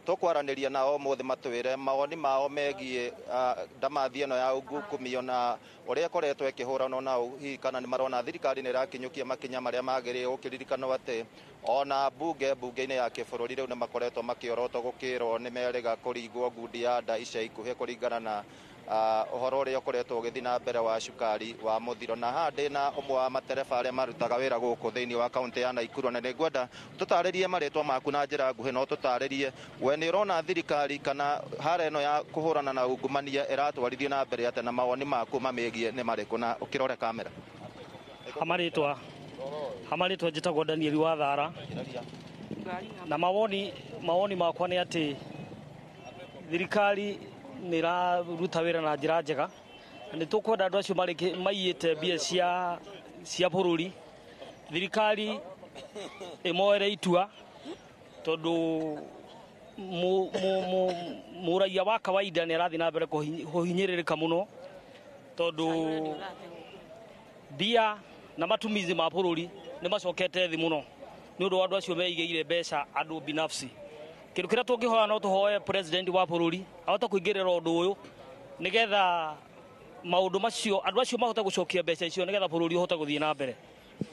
tukwaranĩria nao mũthĩ matwĩre mawoni mao megiĩ ndamathi ĩno ya ungumio na ũrĩa koretwo ĩkĩhũranwo na hihi kana nĩ marona thirikari nĩ ĩrakinyũkia makinya marĩa magĩrĩire gũkĩririkanwo atĩ ona bunge-inĩ ya kĩbũrũri rĩu nĩ makoretwo makĩorotwo gũkĩrwo nĩ merĩga kũringwo ngundi ya nda ica ikuhĩ kũringana na ũhoro ũrĩa ũkoretwo ũgĩthiĩ na mbere wa cukari wa mũthiro na haha ndĩna ũmwe wa matereba arĩa marutaga wĩra gũkũ thĩinĩ wa kaunti ya Naikuru na nĩ ngwenda tũtarĩrie marĩtwa maku na njĩra nguhĩ no tũtarĩrie we nĩ ũrona thirikari kana hara ĩno ya kũhũrana na ungumania ĩratwarithio na mbere atĩ na mawoni maku mamĩgiĩ nĩ marĩkũ na ũkĩrore kamera. Hamarĩtwa njĩtagwo Daniel wa Thara na mawoni makwa nĩ atĩ thirikari nĩ ĩraruta wĩra na njĩra njega nĩ tũkwenda andũ acio maiyĩte mbia cia bũrũri thirikari ĩmoere itua tondũ mũraia wa kawaida nĩ arathiĩ na mbere kũhinyĩrĩrĩka mũno tondũ mbia na matumizi ma bũrũri nĩ macokete thĩ mũno nĩ ũndũ wa andũ acio meigĩire mbeca andũ binafsi. Kĩndũ kĩrĩa tũngĩhoya no tũhoe president wa bũrũri ahote kũingĩrĩra ũndũ ũyũ nĩgetha maũndũ macio andũ acio mahote gũcokia mbeca icio nĩgetha bũrũri ũhote gũthiĩ na mbere.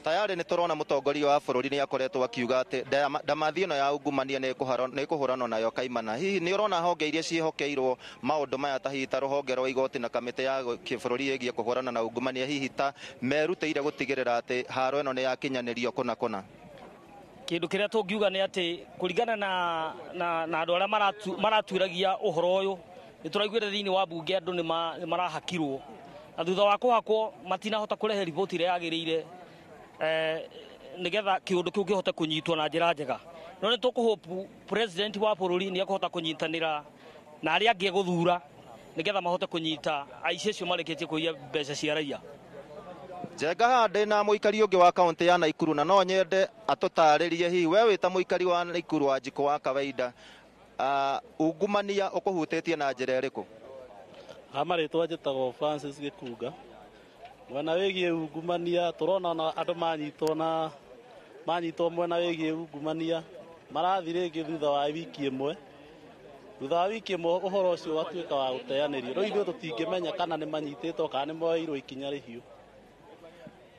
Tayari nĩ tũrona mũtongoria wa bũrũri nĩ akoretwo akiuga atĩ ndamathi ĩno ya ungumania nĩ ĩkũhũranwo nayo kaimana. Hihi nĩ ũrona honge iria ciĩhokeirwo maũndũ maya ta hihi ta rũhonge rwa igoti na kamĩtĩ ya kĩbũrũri ĩgiĩ kũhũrana na ungumania hihi ta merutĩire gũtigĩrĩra atĩ haro ĩno nĩ yakinyanĩrio kũna. Kĩndũ kĩrĩa tũngiuga nĩ atĩ kũringana na andũ arĩa maratuĩragia ũhoro ũyũ nĩ tũraiguĩre thĩinĩ wa bunge andũ nĩ marahakirwo na thutha wa kũhakwo matinahota kũrehe riboti ĩrĩa yagĩrĩire nĩgetha kĩũndũ kĩu kĩhote kũnyitwo na njĩra njega. No nĩ tũkũhope president wa bũrũri nĩ akũhota kũnyitanĩra na arĩa angĩ gũthura nĩgetha mahote kũnyita aici acio marĩkĩtie kũiya mbeca cia raia. Njenga haha ndĩna mũikari ũngĩ wa kaunti ya Naikuru na no nyende atũtarĩrie hihi we wĩ ta mũikari wa Naikuru Wanjiko wa kawaida ungumania ũkũhutĩtie na njĩra ĩrĩkũ? Marĩtwa njĩtagwo Francis Gĩkunga. Mwena wĩgiĩ ungumania tũrona andũ manyitwo mwena wĩgiĩ ungumania marathiĩ rĩngĩ thutha wa wiki ĩmwe. Thutha wa wiki ĩmwe ũhoro ũcio ũgatuĩka wa gũteanĩrio. Rĩu ithuĩ tũtingĩmenya kana nĩ manyitĩtwo kana nĩ moeirwo ikinya rĩhiũ.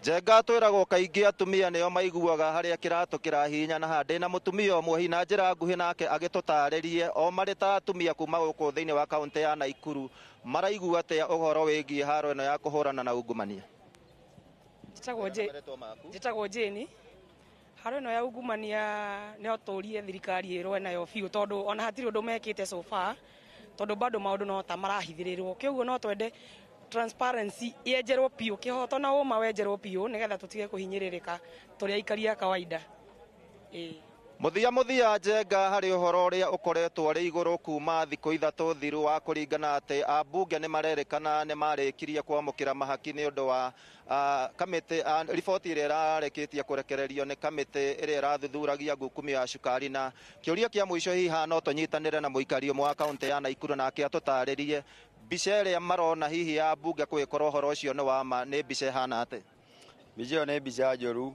Njenga twĩragwo kaingĩ atumia nĩo maiguaga harĩa kĩratũ kĩrahihinya na haha ndĩna mũtumia ũmwe hihi na njĩra nguhĩ nake agĩtũtarĩrie o marĩ ta atumia kuma gũkũ thĩinĩ wa kaunti ya Naikuru maraigua atĩa ũhoro wĩgiĩ haro ĩno ya kũhũrana na ungumania. Njĩtagwo Jane. Haro ĩno ya ungumania nĩ otũrie thirikari ĩrwe nayo biũ tondũ ona hatirĩ ũndũ mekĩte so far tondũ bado maũndũ no ta marahithĩrĩrwo. Kĩoguo no twende transparency yenjerwo piũ kĩhoto na ũma wenjerwo piũ nĩgetha tũtige kũhinyĩrĩrĩka tũrĩ aikari a kawaida. Mũthia Njenga harĩ ũhoro ũrĩa ũkoretwo arĩ igũrũ kuma thikũ ithatũ thiru wa kũringana atĩ ambunge nĩ marerĩkana nĩ marĩkirie kwamũkĩra mahaki nĩ ũndũ wa kamĩtĩ riboti ĩrĩa ĩrarĩkĩtie kũrekererio nĩ kamĩtĩ ĩrĩa ĩrathuthuragia ngukumio ya cukari na kĩũria kĩa mũico hihi no tũnyitanĩre na mũikari ũmwe wa kaunti ya Naikuru nake atũtarĩrie mbica ĩrĩa marona hihi ya mbunge kũgĩkorwo ũhoro ũcio nĩ wama nĩ mbica ĩhana atĩ. Mbica ĩyo nĩ mbica njũru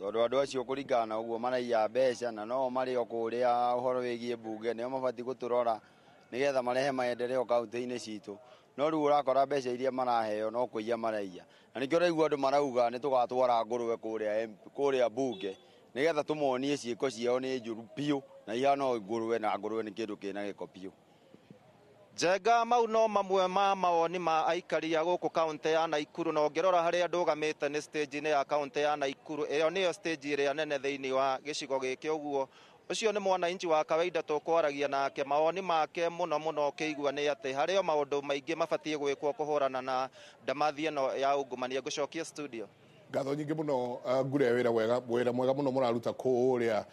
tondũ andũ acio kũringana na ũguo maraiya mbeca na no marĩ o kũrĩa ũhoro wĩgiĩ mbunge nĩo mabatiĩ gũtũrora nigetha marehe maendeleo kaunti-inĩ citũ no rĩu ũrakora mbeca iria maraheo no kũiya maraiya na nĩkĩo raigua andũ marauga nĩ tũgatwara ngũrũwe kũrĩa mbunge nigetha tũmonie ciĩko ciao nĩ njũru biũ na ihana ngũrũwe na ngũrũwe nĩ kĩndũ kĩna gĩko biũ. Njenga mau no mamwe ma mawoni ma aikari a gũkũ kaunti ya Naikuru na ũngĩrora harĩa ndũgamĩte nĩ stage-inĩ ya kaunti ya Naikuru ĩyo nĩyo stage ĩrĩa nene thĩinĩ wa gĩcigo gĩkĩ ũguo ũcio nĩ mwananchi wa kawaida tũkwaragia nake mawoni make mũno kĩigua nĩ atĩ harĩ o maũndũ maingĩ mabatiĩ gwĩkwo kũhũrana na ndamathi ĩno ya ungumania. Ngũcokia studio. Ngatho nyingĩ mũno ngure wĩra mwega mũno mũraruta kũrĩa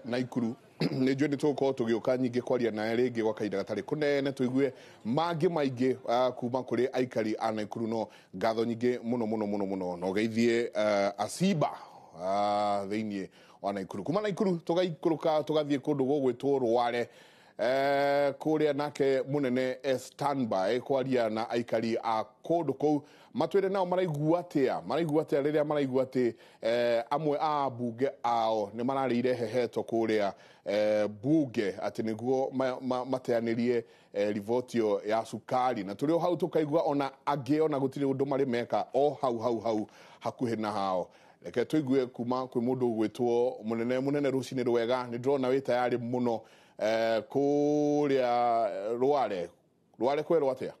Naikuru nĩ njũĩ nĩ tũgũkorwo tũgĩũka nyingĩ kwaria nawe rĩngĩ gwa kahinda gatarĩ kũnene tũigue mangĩ maingĩ kuma kũrĩ aikari a Naikuru no ngatho nyingĩ mũno na ũgeithie Aciba thĩinĩ wa Naikuru. Kuma Naikuru tũgaikũrũka tũgathiĩ kũndũ gũgwĩtwo Rware kũrĩa nake mũnene standby kwaria na aikari a kũndũ kũu matwĩre nao maraigua atĩa rĩrĩa maraigua atĩ amwe a bunge ao nĩ mararĩire heheto kũrĩa bunge atĩ nĩguo mateanĩrie riboti ya cukari na tũrĩ o hau tũkaigua ona angĩ ona gũtirĩ ũndũ marĩ meka o hau hakuhĩ na hao. Reke tũigue kuma kwĩ mũndũ gwĩtwo mũnene rũcinĩ rwega nĩ ndĩrona wĩ tayarĩ mũno kũrĩa Rware kwerwo atĩa?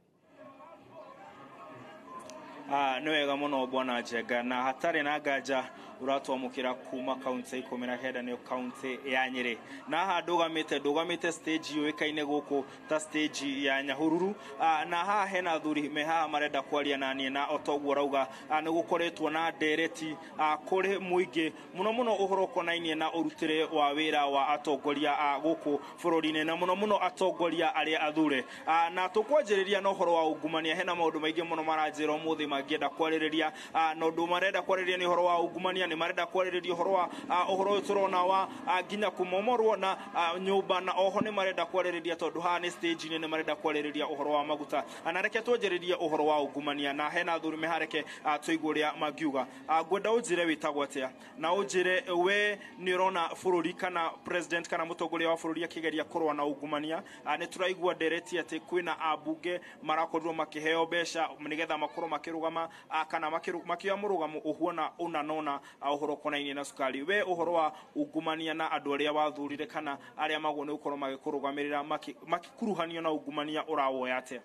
Nĩ wega mũno bwana Njenga na hatarĩ na nganja uratwamũkĩra kuma kaunti 19 nĩyo kaunti ya Nyĩrĩ na haha ndũgamĩte stage yũĩkaine gũkũ ta stage ya Nyahururu na haha hena athuri me haha marenda kwaria naniĩ na otoguo rauga nĩ gũkoretwo na ndereti kũrĩ mũingĩ mũno ũhoro konainie na ũrutĩre wa wĩra wa atongoria gũkũ bũrũri-inĩ na mũno atongoria arĩa athure na tũkwanjĩrĩria na ũhoro wa ungumania. Hena maũndũ maingĩ mũno maranjĩra ũmũthĩ mangĩenda kwarĩrĩria na ũndũ marenda kwarĩrĩria nĩ ũhoro wa ungumania nĩ marenda kwarĩrĩria ũhoro wa ũhoro tũrona wa nginya kumomorwo na nyũmba na oho nĩ marenda kwarĩrĩria tondũ haha nĩ stage nĩ marenda kwarĩrĩria ũhoro wa maguta na reke twanjĩrĩrie ũhoro wa ungumania na hena athuri mehareke tũigue ũrĩa mangiuga. Ngwenda ũnjĩre wĩtagwo atĩa na ũnjĩre we nĩ ũrona bũrũri kana president kana mũtongoria wa bũrũri akĩgeria kũrũa na ungumania. Nĩ tũraigua ndereti atĩ kwĩna ambunge marakorirwo makĩheo mbeca nĩgetha makorwo makĩrũgama kana makĩoya mũrũgamo ũhuana ũnanona ũhoro konainie na cukari. We ũhoro wa ungumania na andũ arĩa wathurire kana arĩa maguo nĩ gũkorwo magĩkũrũgamĩrĩra makĩkuruhanio na ungumania ũrawoya atĩa?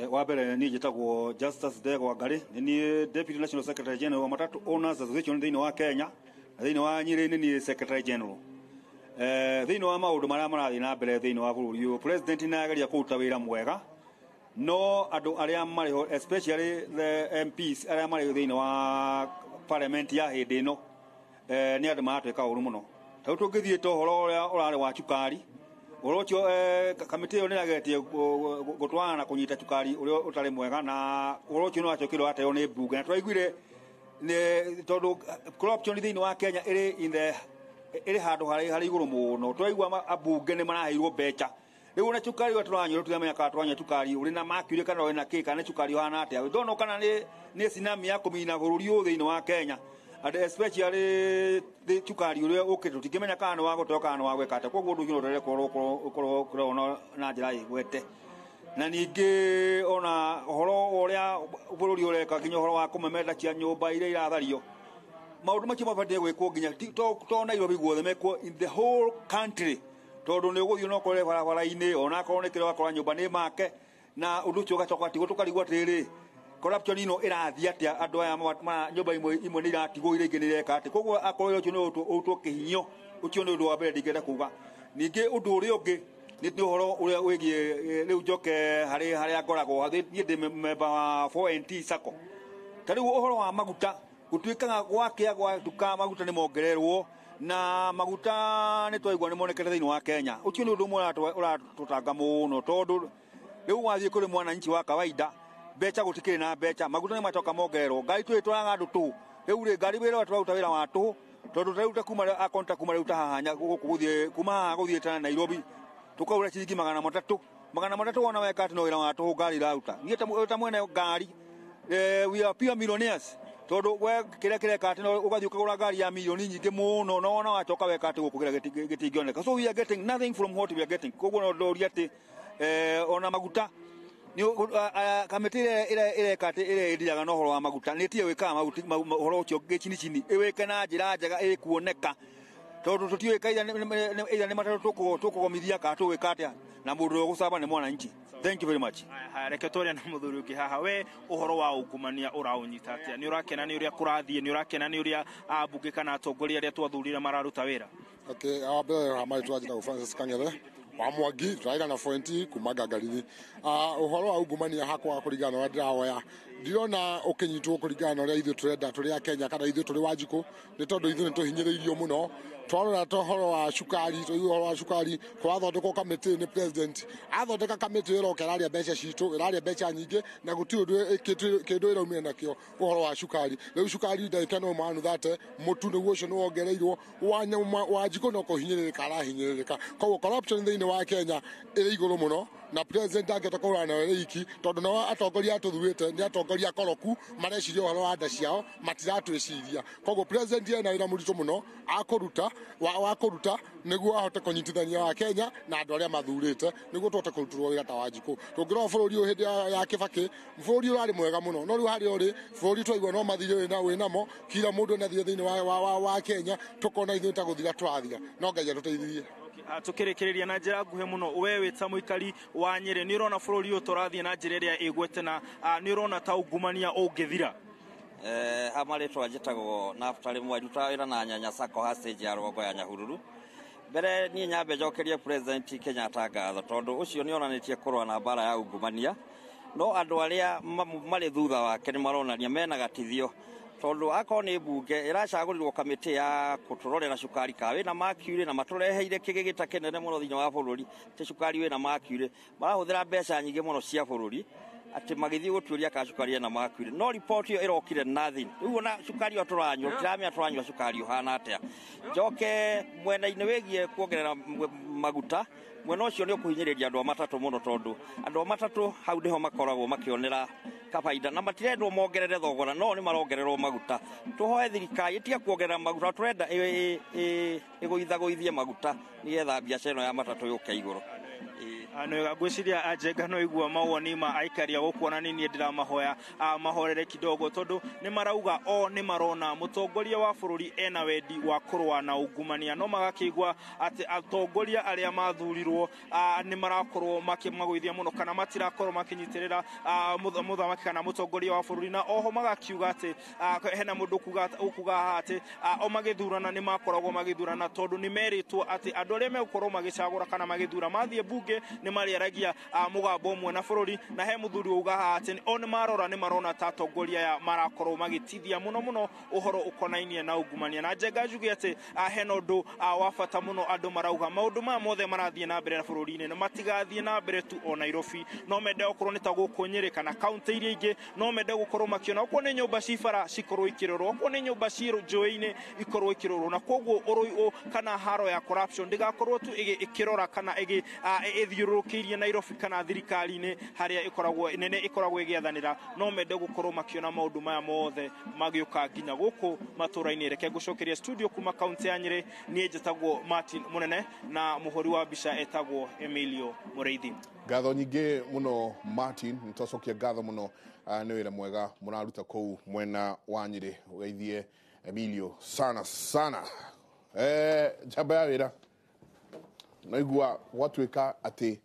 Wa mbere niĩ njĩtagwo Justice Ndegwa Ngarĩ nĩ niĩ Deputy National Secretary General wa Matatu Owners Association thĩinĩ wa Kenya na thĩinĩ wa Nyĩrĩ nĩ niĩ Secretary General. Thĩinĩ wa maũndũ marĩa marathiĩ na mbere thĩinĩ wa bũrũri ũyũ president nĩ ageria kũruta wĩra mwega no andũ arĩa marĩ ho especially the MPs arĩa marĩ thĩinĩ wa parliament ya hĩndĩ ĩno nĩ andũ maratwĩka ũru mũno. Tarĩu tũngĩthiĩte ũhoro ũrĩa ũrarĩ wa cukari ũhoro ũcio kamĩtĩ ĩyo nĩ yageretie gũtwarana na kũnyita cukari ũrĩa ũtarĩ mwega na ũhoro ũcio nĩ wacokire wateo nĩ mbunge na twaiguire tondũ corruption thĩinĩ wa Kenya ĩrĩ handũ harĩ igũrũ mũno. Twaigua ambunge nĩ maraheirwo mbeca rĩu na cukari wa tũranyua tũramenya kana twanya cukari ũrĩ na makiure kana ũrĩ na kĩ kana cukari ũhana atĩa. Ndona kana nĩ tsunami ya kũmina bũrũri ũyũ thĩinĩ wa Kenya and especially cukari ũrĩa ũkĩte tũtingĩmenya kana nĩ wa gũteo kana nĩ wa gwĩka atĩa. Koguo ũndũ ũcio no ũkorwo na njĩra ĩgwete na ningĩ ona ũhoro ũrĩa bũrũri ũreka nginya ũhoro wa kũmemendakia nyũmba iria irathario maũndũ macio mabatiĩ gwĩkwo nginya to Nairobi guothe mekwo in the whole country tondũ nĩ ũgũthiĩ no kore barabara-inĩ ona akorwo nĩ kĩrĩa wakora nyũmba nĩ make na ũndũ ũcio ũgacoka tigwo tũkarigwo atĩrĩrĩ corruption ino ĩrathiĩ atĩa andũ aya nyũmba imwe nĩ iratigwo iria ingĩ nĩ ireka atĩ. Koguo akorwo ũcio nĩ ũrutwo kĩhinyio ũcio nĩ ũndũ wa mbere ndingĩenda kuga. Ningĩ ũndũ ũrĩa ũngĩ nĩ ũhoro ũrĩa wĩgiĩ rĩu njoke harĩa ngoragwo niĩ ndĩ member wa 4NT Sacco. Ta rĩu ũhoro wa maguta gũtuĩkaga gwakĩa gwatuka maguta nĩ mongererwo na maguta nĩ twaigua nĩ monekete thĩinĩ wa Kenya. Ũcio nĩ ũndũ ũmwe ũratũtanga mũno tondũ rĩu wathiĩ kũrĩ mwananchi wa kawaida mbeca gũtikĩrĩ na mbeca maguta nĩ macoka mongererwo ngari twĩtwaraga andũ tũ rĩu rĩ ngari wĩra tũraruta wĩra wa tũ tondũ rĩu kuma akonta kuma rĩu ta hahanya gũthiĩ kuma haha gũthiĩ ta Nairobi tukaura ciringi 300 wona weka atĩ no wĩra wa tũ ngari iraruta. Niĩ ta mwene ngari we are pure millionaires tondũ we kĩrĩa kĩreka atĩ no ũgathiĩ ũkagũra ngari ya milioni nyingĩ mũno no wacoka weka atĩ gũkũ gĩtingĩoneka. So we are getting nothing from what we are getting. Koguo no ndoria atĩ ona maguta ni kamiti ile kati ile ndiaga no horo wa maguta ni tie wika maguta horo cio gicini cini iweke na njira njega ikuoneka tondu tutiwe kaida ni matatu tukugomithia ka tuwika atia na mundu gucaba ni mwananchi. Thank you very much. Reke toria na muthuri ungi haha we uhoro wa ungumania uraunyita atia ni urakena ni uria kurathie ni urakena ni uria ambunge kana atongoria aria twathurire mararuta wira. Okay, abe hamai twajira Francis Kang'ethe wa Mwangi twaira na 20 kumaga Garithi. Uhoro wa ungumania hakwa kurigana na ndirahoya ndirona ukinyitwo kurigana uria ithu turenda turi a Kenya kana ithu turi Wanjiku ni tondu ithu ni tuhinyiriirio muno twarora tohoro wa shukari uhoro wa shukari twathondekwo kamiti ni president athondeka kamiti iro keraria mbeca citu iraria mbeca nyingi na guti undu kindu iraumire nakio uhoro wa shukari riu shukari ndaika no manu thate mutu niguo ucio niwongereirwo Wanjiku no kuhinyiririka arahinyiririka koguo corruption thiini wa Kenya iri iguru muno na president angeta kura na wiki tondu no atongoria atuthurite ni atongoria koroku mareciria uhoro wa nda ciao matiratwiciria koguo president ena wira muritu muno akuruta wakuruta niguo ahote kunyitithania wa Kenya na andu aria mathurite niguo twote kuruturwo wira ta Wanjiku tungirwo bururi hindi ya Kibaki bururi urari mwega muno no riu hari uri bururi twaigwa no mathire na winamo kila mundu na thie thiini wa Kenya tukona ithu ta guthira twathia no Ngai atuteithirie. Tukirikiria na njira nguhe muno we wita muikari wa Nyeri ni urona bururi uyu turathie na njira iria igwete na ni urona ta ungumania ungithira. Hamari twajitagwo na futari mwaju tawira na nyanya sako hostage ya rogo ya Nyahururu mbere ni nyambe njokerie president Kenyatta ngatho tondu ucio ni onanitie kurwa na bara ya ungumania no andu aria mari thutha wake ni maronania mena gatithio tondu akoo ni bunge iracagurirwo kamiti ya kuturorera shukari kawe na makiure na matureheire kigigita kinene muno thinya wa bururi te shukari we na makiure marahuthira mbeca nyingi muno cia bururi ati magithii guturia ka shukari na makiure no report yo irokire nothing riu na shukari oturanywa tiramia turanywa shukari uhana atia njoke mwena-ini wigie kuongerera maguta mwena ucio ni ukuhinyiriria andu matatu muno tondu andu matatu hau niho makoragwo makionera kabaida na matirendwo mongerere thogora no ni marongererwo maguta tuhoe thirikari itia kuongerera maguta turenda iguithaguithie maguta nigetha biacara ino ya matatu yuke iguru. Ano gwiciria ajenga no igua mawoni ma aikaria gukuona ni ndiramahoya mahorere kidogo tondu ni marauga o ni marona mutongoria wa bururi ena wendi wa kurwa na ungumania no magakigwa ati atongoria aria mathurirwo ni marakorwo makimagwithia muno kana matirakorwo makinyitirira muthamaki kana mutongoria wa bururi na oho magakiuga ati hena mundu kuga ati o magithurana ni makoragwo magithurana tondu ni meritwo ati andu aria megukorwo magicagura kana magithura mathie bunge ni mariaragia mugambo umwe na bururi na he muthuri uga ati o ni marora ni marona ta atongoria ya marakorwo magitithia muno uhoro ukonainie na ungumania na njenga njuge ati hena undu wa bata muno andu marauga maundu ma mothe marathie na mbere na bururi-ini na matigathie na mbere tu o Nairobi no mende gukorwo ni ta guku Nyeri kana kaunti iria ingi no mende gukorwo makiona okwo ni nyumba cibara cikorwo ikirorwo okwo ni nyumba ciru njui-ini ikorwo ikirorwo na koguo urui kana haro ya corruption ndigakorwo tu ikirora kana ithiurukirie Nairobi kana thirikari-ini haria ikoragwo nene ikoragwo igiathanira no mende gukorwo makiona maundu maya mothe magiuka nginya guku matura-ini. Reke gucokeria studio kuma kaunti ya Nyeri nie njitagwo Martin Munene na muhori wa bica etagwo Emilio Mureithi. Ngatho nyingi muno Martin nitocokia ngatho muno ni wira mwega muraruta kou mwena wa Nyeri geithie Emilio sana jamba ya wira naigua gwatuika ati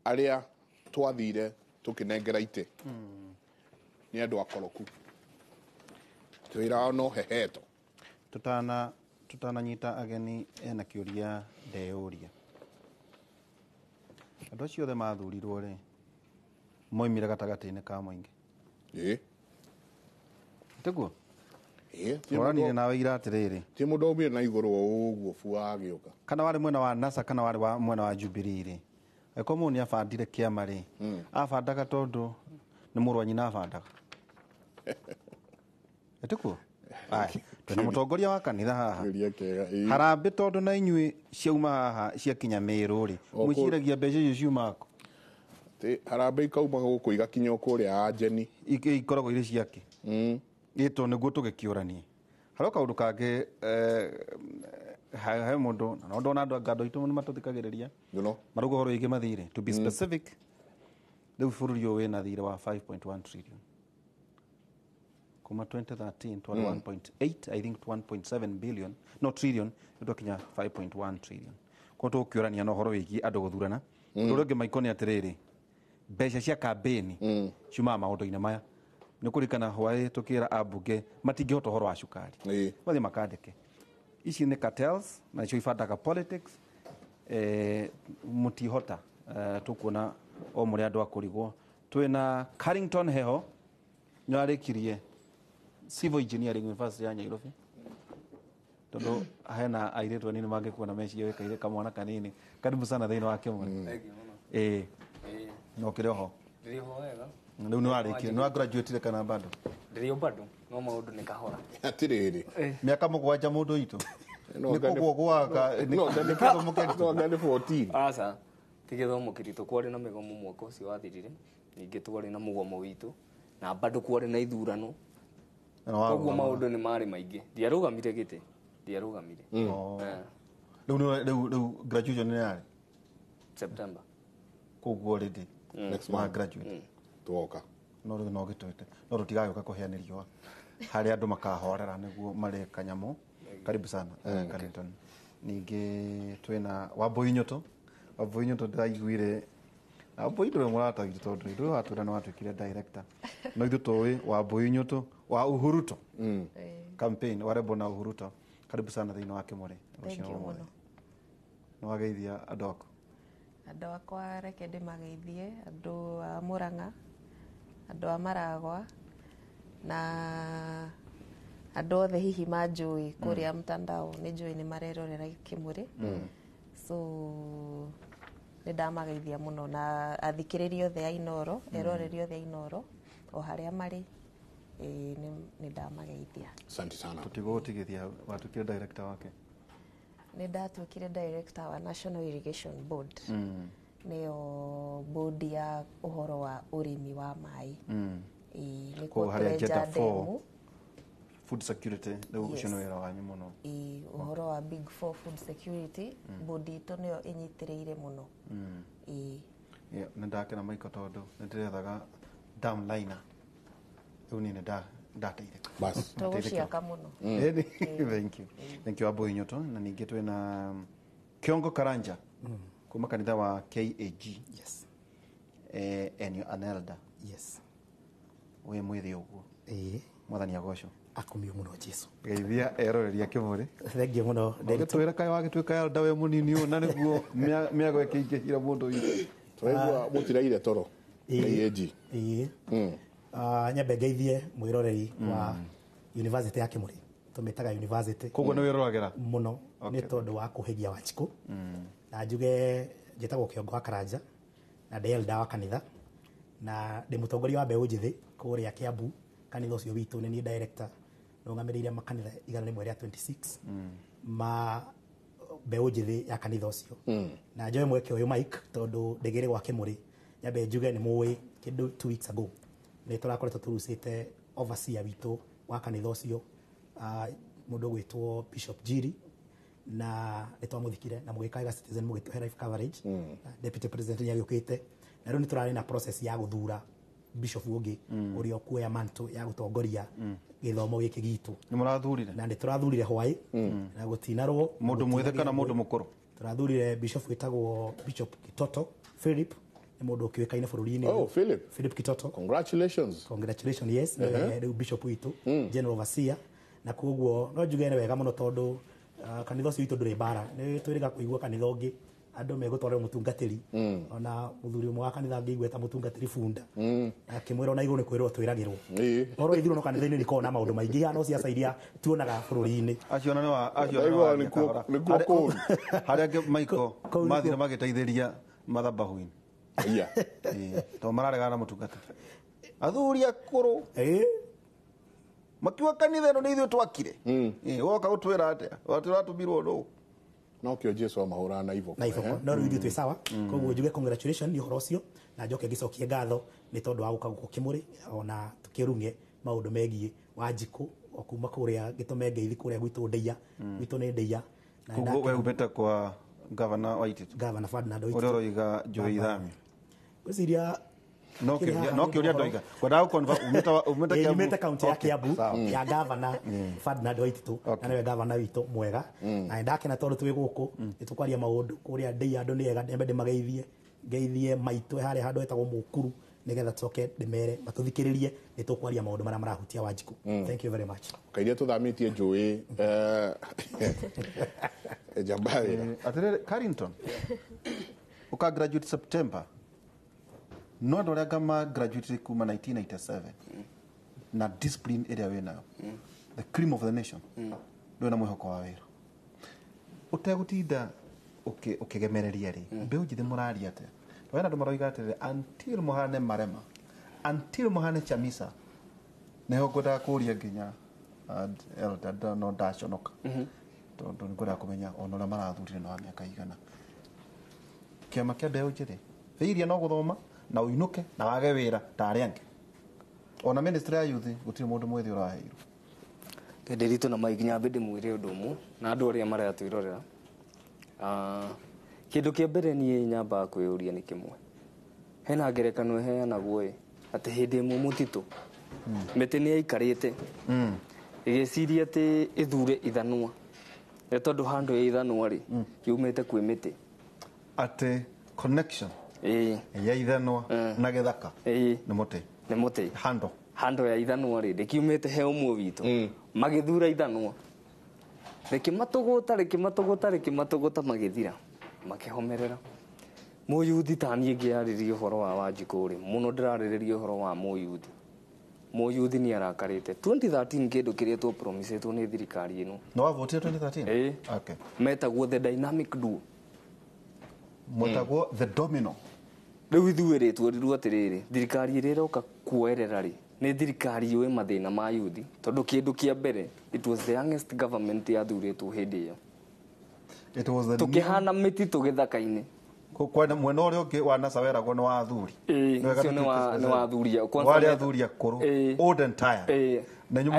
aria twathire tukinengera ite ni andu akoroku twira no heheto tutananyita ageni ena kiuria ndeuria andu acio othe mathurirwo ri moimire gatagati-ini ka muingi tiguo turanire nawe ira atiriri ti mundu aumire na iguru uguo bua agiuka kana wari mwena wa NASA kana wari mwena wa Jubilee ri eko muni abandire kiama ri abandaga tondu ni murwa nyina abandaga etikuo twina mutongoria wa kanitha haha harambe tondu na inyui ciauma haha cia kinya Meru ri mwiciragia mbeca icio ciumako harambe ikauma guku igakinya kuria ajeni ikoragwo iri ciake gito niguo tugikiuranie haroka undu kangi Hai mundu na ndona andu ngando itu ni matuthikagiriria marugo horo igi mathire to be specific riu bururi uyu wina thire wa 5.1 trillion kuma 2013 to 1.8 I think to 1.7 billion no trillion ndo kinya 5.1 trillion ko to kiorania no horo wigi andu guthurana ndu ngi maikoni atiriri mbeca cia campaign ciuma maundu-ini maya ni kurikana hwae tukira abunge matingihota horo wa cukari bathi makandike ici ni cartels na icio ibandaga politics mutihota tukuona o muri andu akurigwo twina Carrington Heho nyarikirie civil engineering university ya Nairobi tondu hena airetu nini mangikuona meci wekaire kamwana kanini karibu sana thiini wa kimwe no kire ho wega riu ni warikirie ni wa graduate kana bado ndirio bado no maundu ni kahora atiriri miaka mugwanja mundu itu no ngani 14 asa tigithomo kiritu kwari na migomo mwaka ucio wathirire ningi twari na mugomo witu na bado kwari na ithurano koguo maundu ni mari maingi ndiarugamire gite ndiarugamire riu graduation ni yari September koguo already next month graduate tuoka no gitwete no rutigayoka kuheanirio hari andu makahorera niguo mari kanyamu karibu sana Carrington ningi twina Wambui Nyoto ndiraiguire Wambui ndwe murata gitu tondu ndu watura no watwikire director no ithu towi Wambui Nyoto wa Uhuruto campaign warebo na Uhuruto karibu sana thiini wa Kimure no wageithia andu aku andu akwa reke ndimageithie andu a Murang'a andu a Maragwa na andu othe hihi manjui kuria mtandao ni njui ni marerorera Kimuri so ni ndamageithia muno na athikiririo the iNooro eroreri othe iNooro o haria mari ni ndamageithia. Asante sana. Tutigũtigithia watukire director wake. Ni ndatukire director wa National Irrigation Board. Nio board ya uhoro wa urimi wa mai. Ni kuenja demu food security ndio ushino wera wanyu muno. Uhoro wa big four food security board ito nio inyitireire muno. Ndake na maiko tondu ndirethaga dam liner uni ne dateire bas tuguciaka muno. Thank you Wambui Nyoto na ningi twina Kiongo Karanja kuma kanitha wa KAG. Yes. And you an elder. Yes. We mwithi uguo mwathani agocwo akumio muno Jesu geithia eroreria Kimuri. Thank you muno ndetwira kai wagitwika elder we munini u na niguo miago ikingihira mundu witu twaigua mutiraire toro KAG. Nyambe ngeithie mwiroreri wa University ya Kimuri tumitaga university koguo ni wiroragera muno ni tondu wa kuhigia Wanjiku na njuge njitagwo Kiongo wa Karanja na ndi elder wa kanitha na ndi mutongoria wa mbeu njithi kuria Kiambu kanitha ucio witu ni director rungamiriire makanitha 126 ma mbeu njithi ya kanitha ucio na njoe mweke uyu Mike tondu ndigire gwa Kimuri nyambe njuge ni muwi kindu 2 weeks ago ni turakoretwo turusite overseer witu wa kanitha ucio mundu gwitwo Bishop Jiri na nitwamuthikire na mugikaga citizen mugituhe live coverage deputy president ni agukite na riu ni turari na process ya guthura bishop ungi uria kuoya manto ya gutongoria githomo giki gitu ni murathurire na ni turathurire hwai na gutinarwo mundu mwithe kana mundu mukuru turathurire bishop witagwo Bishop Kitoto Philip ni mundu ukiwekaine bururi-ini Philip Kitoto. Congratulations yes riu bishop witu general overseer na koguo no njuge ni wega muno tondu kanitha ucio witu nduri bara ni twiriga kuigua kanitha ungi andu megutwara mutungatiri ona muthuri umwe wa kanitha ngeigua ta mutungatiri funda akimwira ona iguru ni kwirwo twiragirwo oro ithiro no kanitha-ini ni kona maundu maingi hano ciaca iria tuonaga bururi-ini acio na ni wa haria maiko mathire magiteithiria mathabahu-ini to mararegana mutungatiri athuri akuru makiwa kanitha ino ni ithuĩ twakire woka gutwira atia watiratumirwo ndu no kio Jesu wa mahura na ivoko no riu ithuĩ sawa koguo njuge congratulations ni horo ucio na njoke ngicokie ngatho ni tondu wa guka guko Kimuri ona tukirunge maundu megie Wanjiku okuma kuria gitume ngeithi kuria gwitu Ndeia gwitu ni Ndeia Kugo we ubeta kwa governor Waititu. Governor Ferdinand Waititu. Ore roiga Joe Ithami. Gwiciria no kiuria ndoiga kwenda ukonva umeta Kiambu. Umeta kaunti ya Kiambu ya governor Ferdinand Waititu na niwe governor witu mwega na ndakena tondu twi guku nitukwaria maundu kuria ndei andu ni ega ndembe ngeithie maitu haria handu etagwo mukuru nigetha tucoke ndimere matuthikiririe nitukwaria maundu maria marahutia Wanjiku. Thank you very much. Kairia tuthamitie Joe Jambari atere Carrington uka graduate September no andu aria ngama graduate kuma 1997 na discipline area wena the cream of the nation ndona mwihoko wa wira utegutinda ukigemereria ri mbeu njithe muraria ate wena andu maroiga atire until muhane marema until muhane chamisa neho ngoda kuria nginya elder no daconoka tondu ngoda kumenya onora marathurire na miaka igana kiama kia mbeu njithe feiria no guthoma na uinuke na wage wira tari ange ona ministry ya youth gutiri mundu mwethi uraheirwo ndirito na maiginya mbindi mwire undu mu na andu aria maratwirorera kindu kia mbere ni nyamba kwiyuria ni kimwe hena ngerekano heanagwo ati hindi imwe mutitu miti ni aikarite igiciria ati ithure ithanwa ni tondu handu ya ithanwa ri yumite kwi miti ati connection ya ithanwa na githaka ni muti hando ya ithanwa ri ndikiumite he umwe witu magithura ithanwa rikimatuguta magithira makihomerera muyuthi tani ngiaririria uhoro wa Wanjiku ri muno ndiraririria uhoro wa muyuthi ni arakarite 2013 kindu kiria tu promisetwo ni thirikari ino no avote 2013 okay metagwo the dynamic duo metagwo the domino riu ithuiritwo riru atiriri thirikari irira uka kuerera ri ni thirikari yoi mathina ma yuthi tondu kindu kia mbere it was the youngest government yathuritwo hindi iyo it was the tukihana miti tugithaka-ini kwenda mwena uria ungi wa Nasawera gwo ni wa athuri ni wa athuria kwanza athuria kuru old and tired na nyumu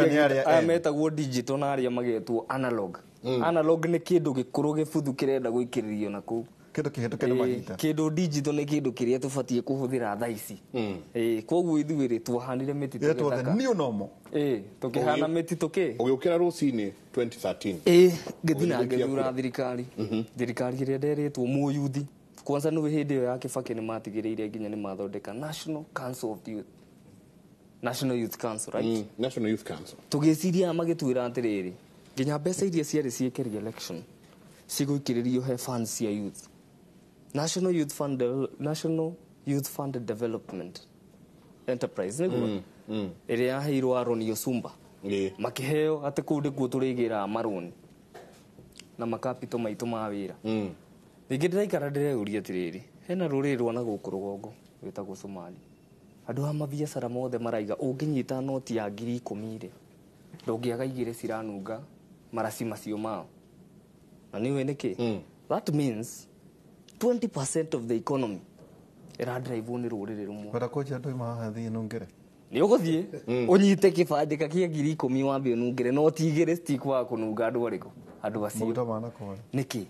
ni aria metagwo digital na aria magetwo analog ni kindu gikuru gibuthu kirenda guikiririo na ku kindu kihituke ni mahinda kindu digital ni kindu kiria tubatie kuhuthira thaa ici koguo ithuiri twahanire miti tugithaka the new normal tukihana miti ugiukira rucini 2013 ngithina ngithura thirikari iria nderitwo muyuthi kwanza ni hindi iyo ya Kibaki ni matigiriire nginya ni mathondeka National Council of Youth National Youth Council right National Youth Council tugiciria magitwira atiriri nginya mbeca iria ciari ciikiri election ciguikiririo he funds cia youth National Youth Fund Development Enterprise niguo iria yaheirwo Aaron Osumba makiheo ati kuu ndikuo turigira maroni na makapito maitu ma wira ningi ndiraikara ndireuria atiriri hena ruriri rwa na guku rugongo witagwo Somali andu a mabiacara mothe maraiga unginyita noti ya 10,000 ri ndungiaga igire ciranunga maraci macio mao na niwe niki that means 20% of the economy ira drive ni ruriri rumwe para koja ndo mahathi nungire ni uguthie unyite kibandika kia 10,000 wambe nungire no tigire stick wa kununga andu ariku andu acio muto mana kore niki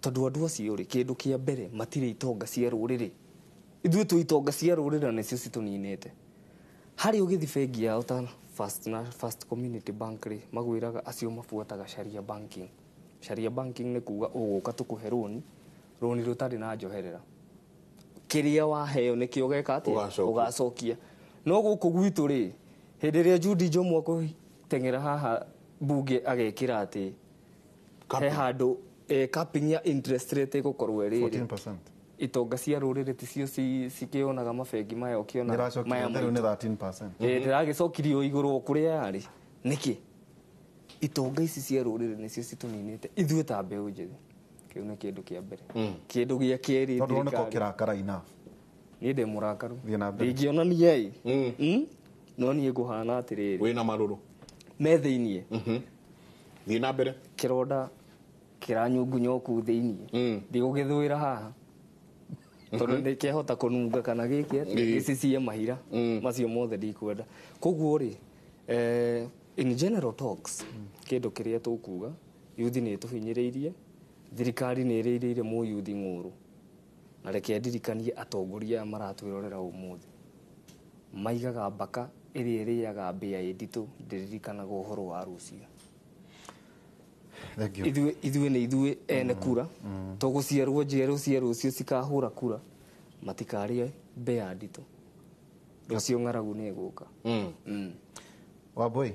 tondu andu acio ri kindu kia mbere matire itonga cia ruriri ithuĩ tu itonga cia ruriri nicio cituninite hari ugithi bengi yao ta first community bank ri magwiraga acio mafuataga sharia banking ni kuga uguka tukuhe roni rutari na njoherera kiria waheo ni kio geka ati ugacokia no guku gwitu ri hindi ria Judy Njomo tengera haha bunge agekira ati he handu capping ya interest rate igukorwo ri 14% itonga cia ruriri ticio cikionaga mabengi maya ukiona maya ni 13% ndiragicokirio iguru kuria yari niki itonga ici cia ruriri nicio cituninite ithuĩ ta mbeu njithi kiu ni kindu kia mbere kindu gia keri tondu niko kirakara enough ni ndi murakaru ndingiona niai no ni nguhana atiriri wina maruru me thiinie thii na mbere kironda kiranyungunya ku thiinie ndigugithwira haha tondu ni kihota kununga kana giki gicicie mahira macio mothe ndikwenda koguo ri in general talks kindu kiria tukuga yuthi nä tå hinyä rä irie thirikari nä ä rä irä må yuthi ng'å na reke ndirikanie atongoria aya maratwä rorera å må thä maigaga mbaka ä rä ä rä aga mbä a ä nditå ndäririkanaga å horo wa rå cio ithuä nä ithuä ene kura tå gå ciarwo njerå cia rå cio cikahå ra kura matikarä mbea nditå rå cio ng'aragu nä gå ka Wambui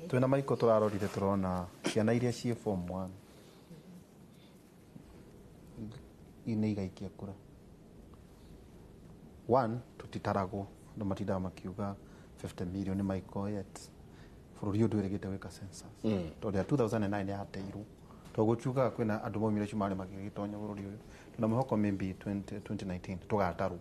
twina maiko turarorire turona ciana iria ciĩ form 1 nĩ igaikia kura 1 tutitaragwo andũ matindaga makiuga 50 million maiko yet bũrũri ũyũ ndwĩrĩgĩte gwĩka census tondũ ya 2009 yateirwo tũgũkiuga kwĩna andũ maumire cumarĩ magĩgĩtonya bũrũri ũyũ tuna mwĩhoko maybe 2019 tũgatarwo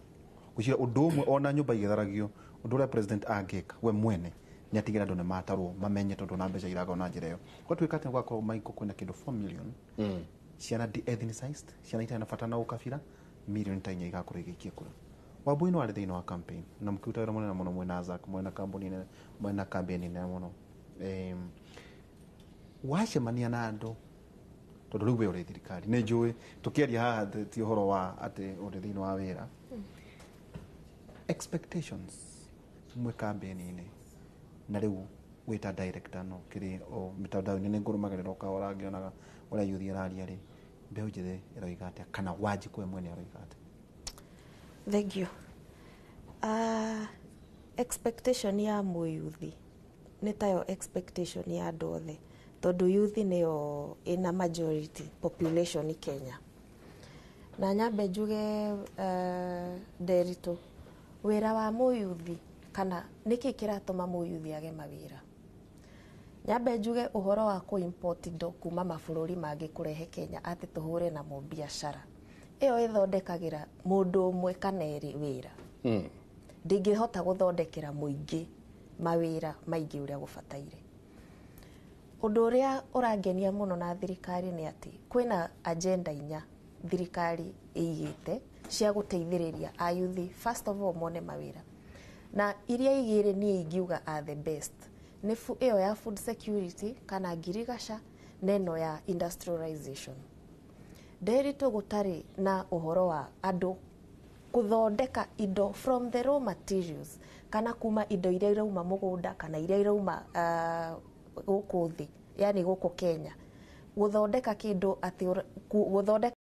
gũcira ũndũ ũmwe ona nyũmba igĩtharagio ũndũ ũrĩa president angĩka we mwene nĩ atigĩra andũ nĩ matarwo mamenye tondũ na mbeca iraga na njĩra ĩyo gwatuĩka atĩ gwakorwo maiko kwĩna kĩndũ 4 million ciana de-ethnicized ciana itarĩ na bata na ũkabira million ta inya igakorwo igĩikia kura Wambui no arĩ thĩinĩ wa campaign na mũkiruta wĩra mũnene mũno mwĩna Azak mwĩna kambuni nene mwĩna campaign nene mũno wacemania na andũ tondũ rĩu we ũrĩ thirikari nĩ njũĩ tũkĩaria haha ti ũhoro wa atĩ ũrĩ thĩinĩ wa wĩra expectations mwe campaign-inĩ na rĩu wĩta director no kĩrĩ o mĩtandao-inĩ nĩ ngũrũmagĩrĩra ũkahora ngĩonaga ũrĩa yuthi ĩraria rĩ mbeũ njĩthĩ ĩroiga atĩa kana Wanjikũ we mwene aroiga atĩa Thank you. Expectation ya mũyuthi nĩ tayo expectation ya andũ othe tondũ yuthi nĩyo ĩna majority population Kenya na nyambe njuge Nderitu wĩra wa mũyuthi kana nĩkĩ kĩratũma mũyuthi age mawĩra nyambe njuge ũhoro wa kũ-import indo kuma mabũrũri mangĩ kũrehe Kenya atĩ tũhũre na mo biacara ĩyo ĩthondekagĩra mũndũ ũmwe kana erĩ wĩra ndingĩhota gũthondekera mũingĩ mawĩra maingĩ ũrĩa gũbataire ũndũ ũrĩa ũrangenia mũno na thirikari nĩ atĩ kwĩna agenda 4 thirikari ĩigĩte cia gũteithĩrĩria ayuthi first of all mone mawĩra na iria igĩrĩ niĩ ingiuga are the best nĩ ĩyo ya food security kana ngirigaca na ĩno ya industrialization Nderitu gũtarĩ na ũhoro wa andũ gũthondeka indo from the raw materials kana kuma indo iria irauma mũgũnda kana iria irauma gũkũ thĩ yani gũkũ Kenya gũthondeka kĩndũ atĩ gũthondeka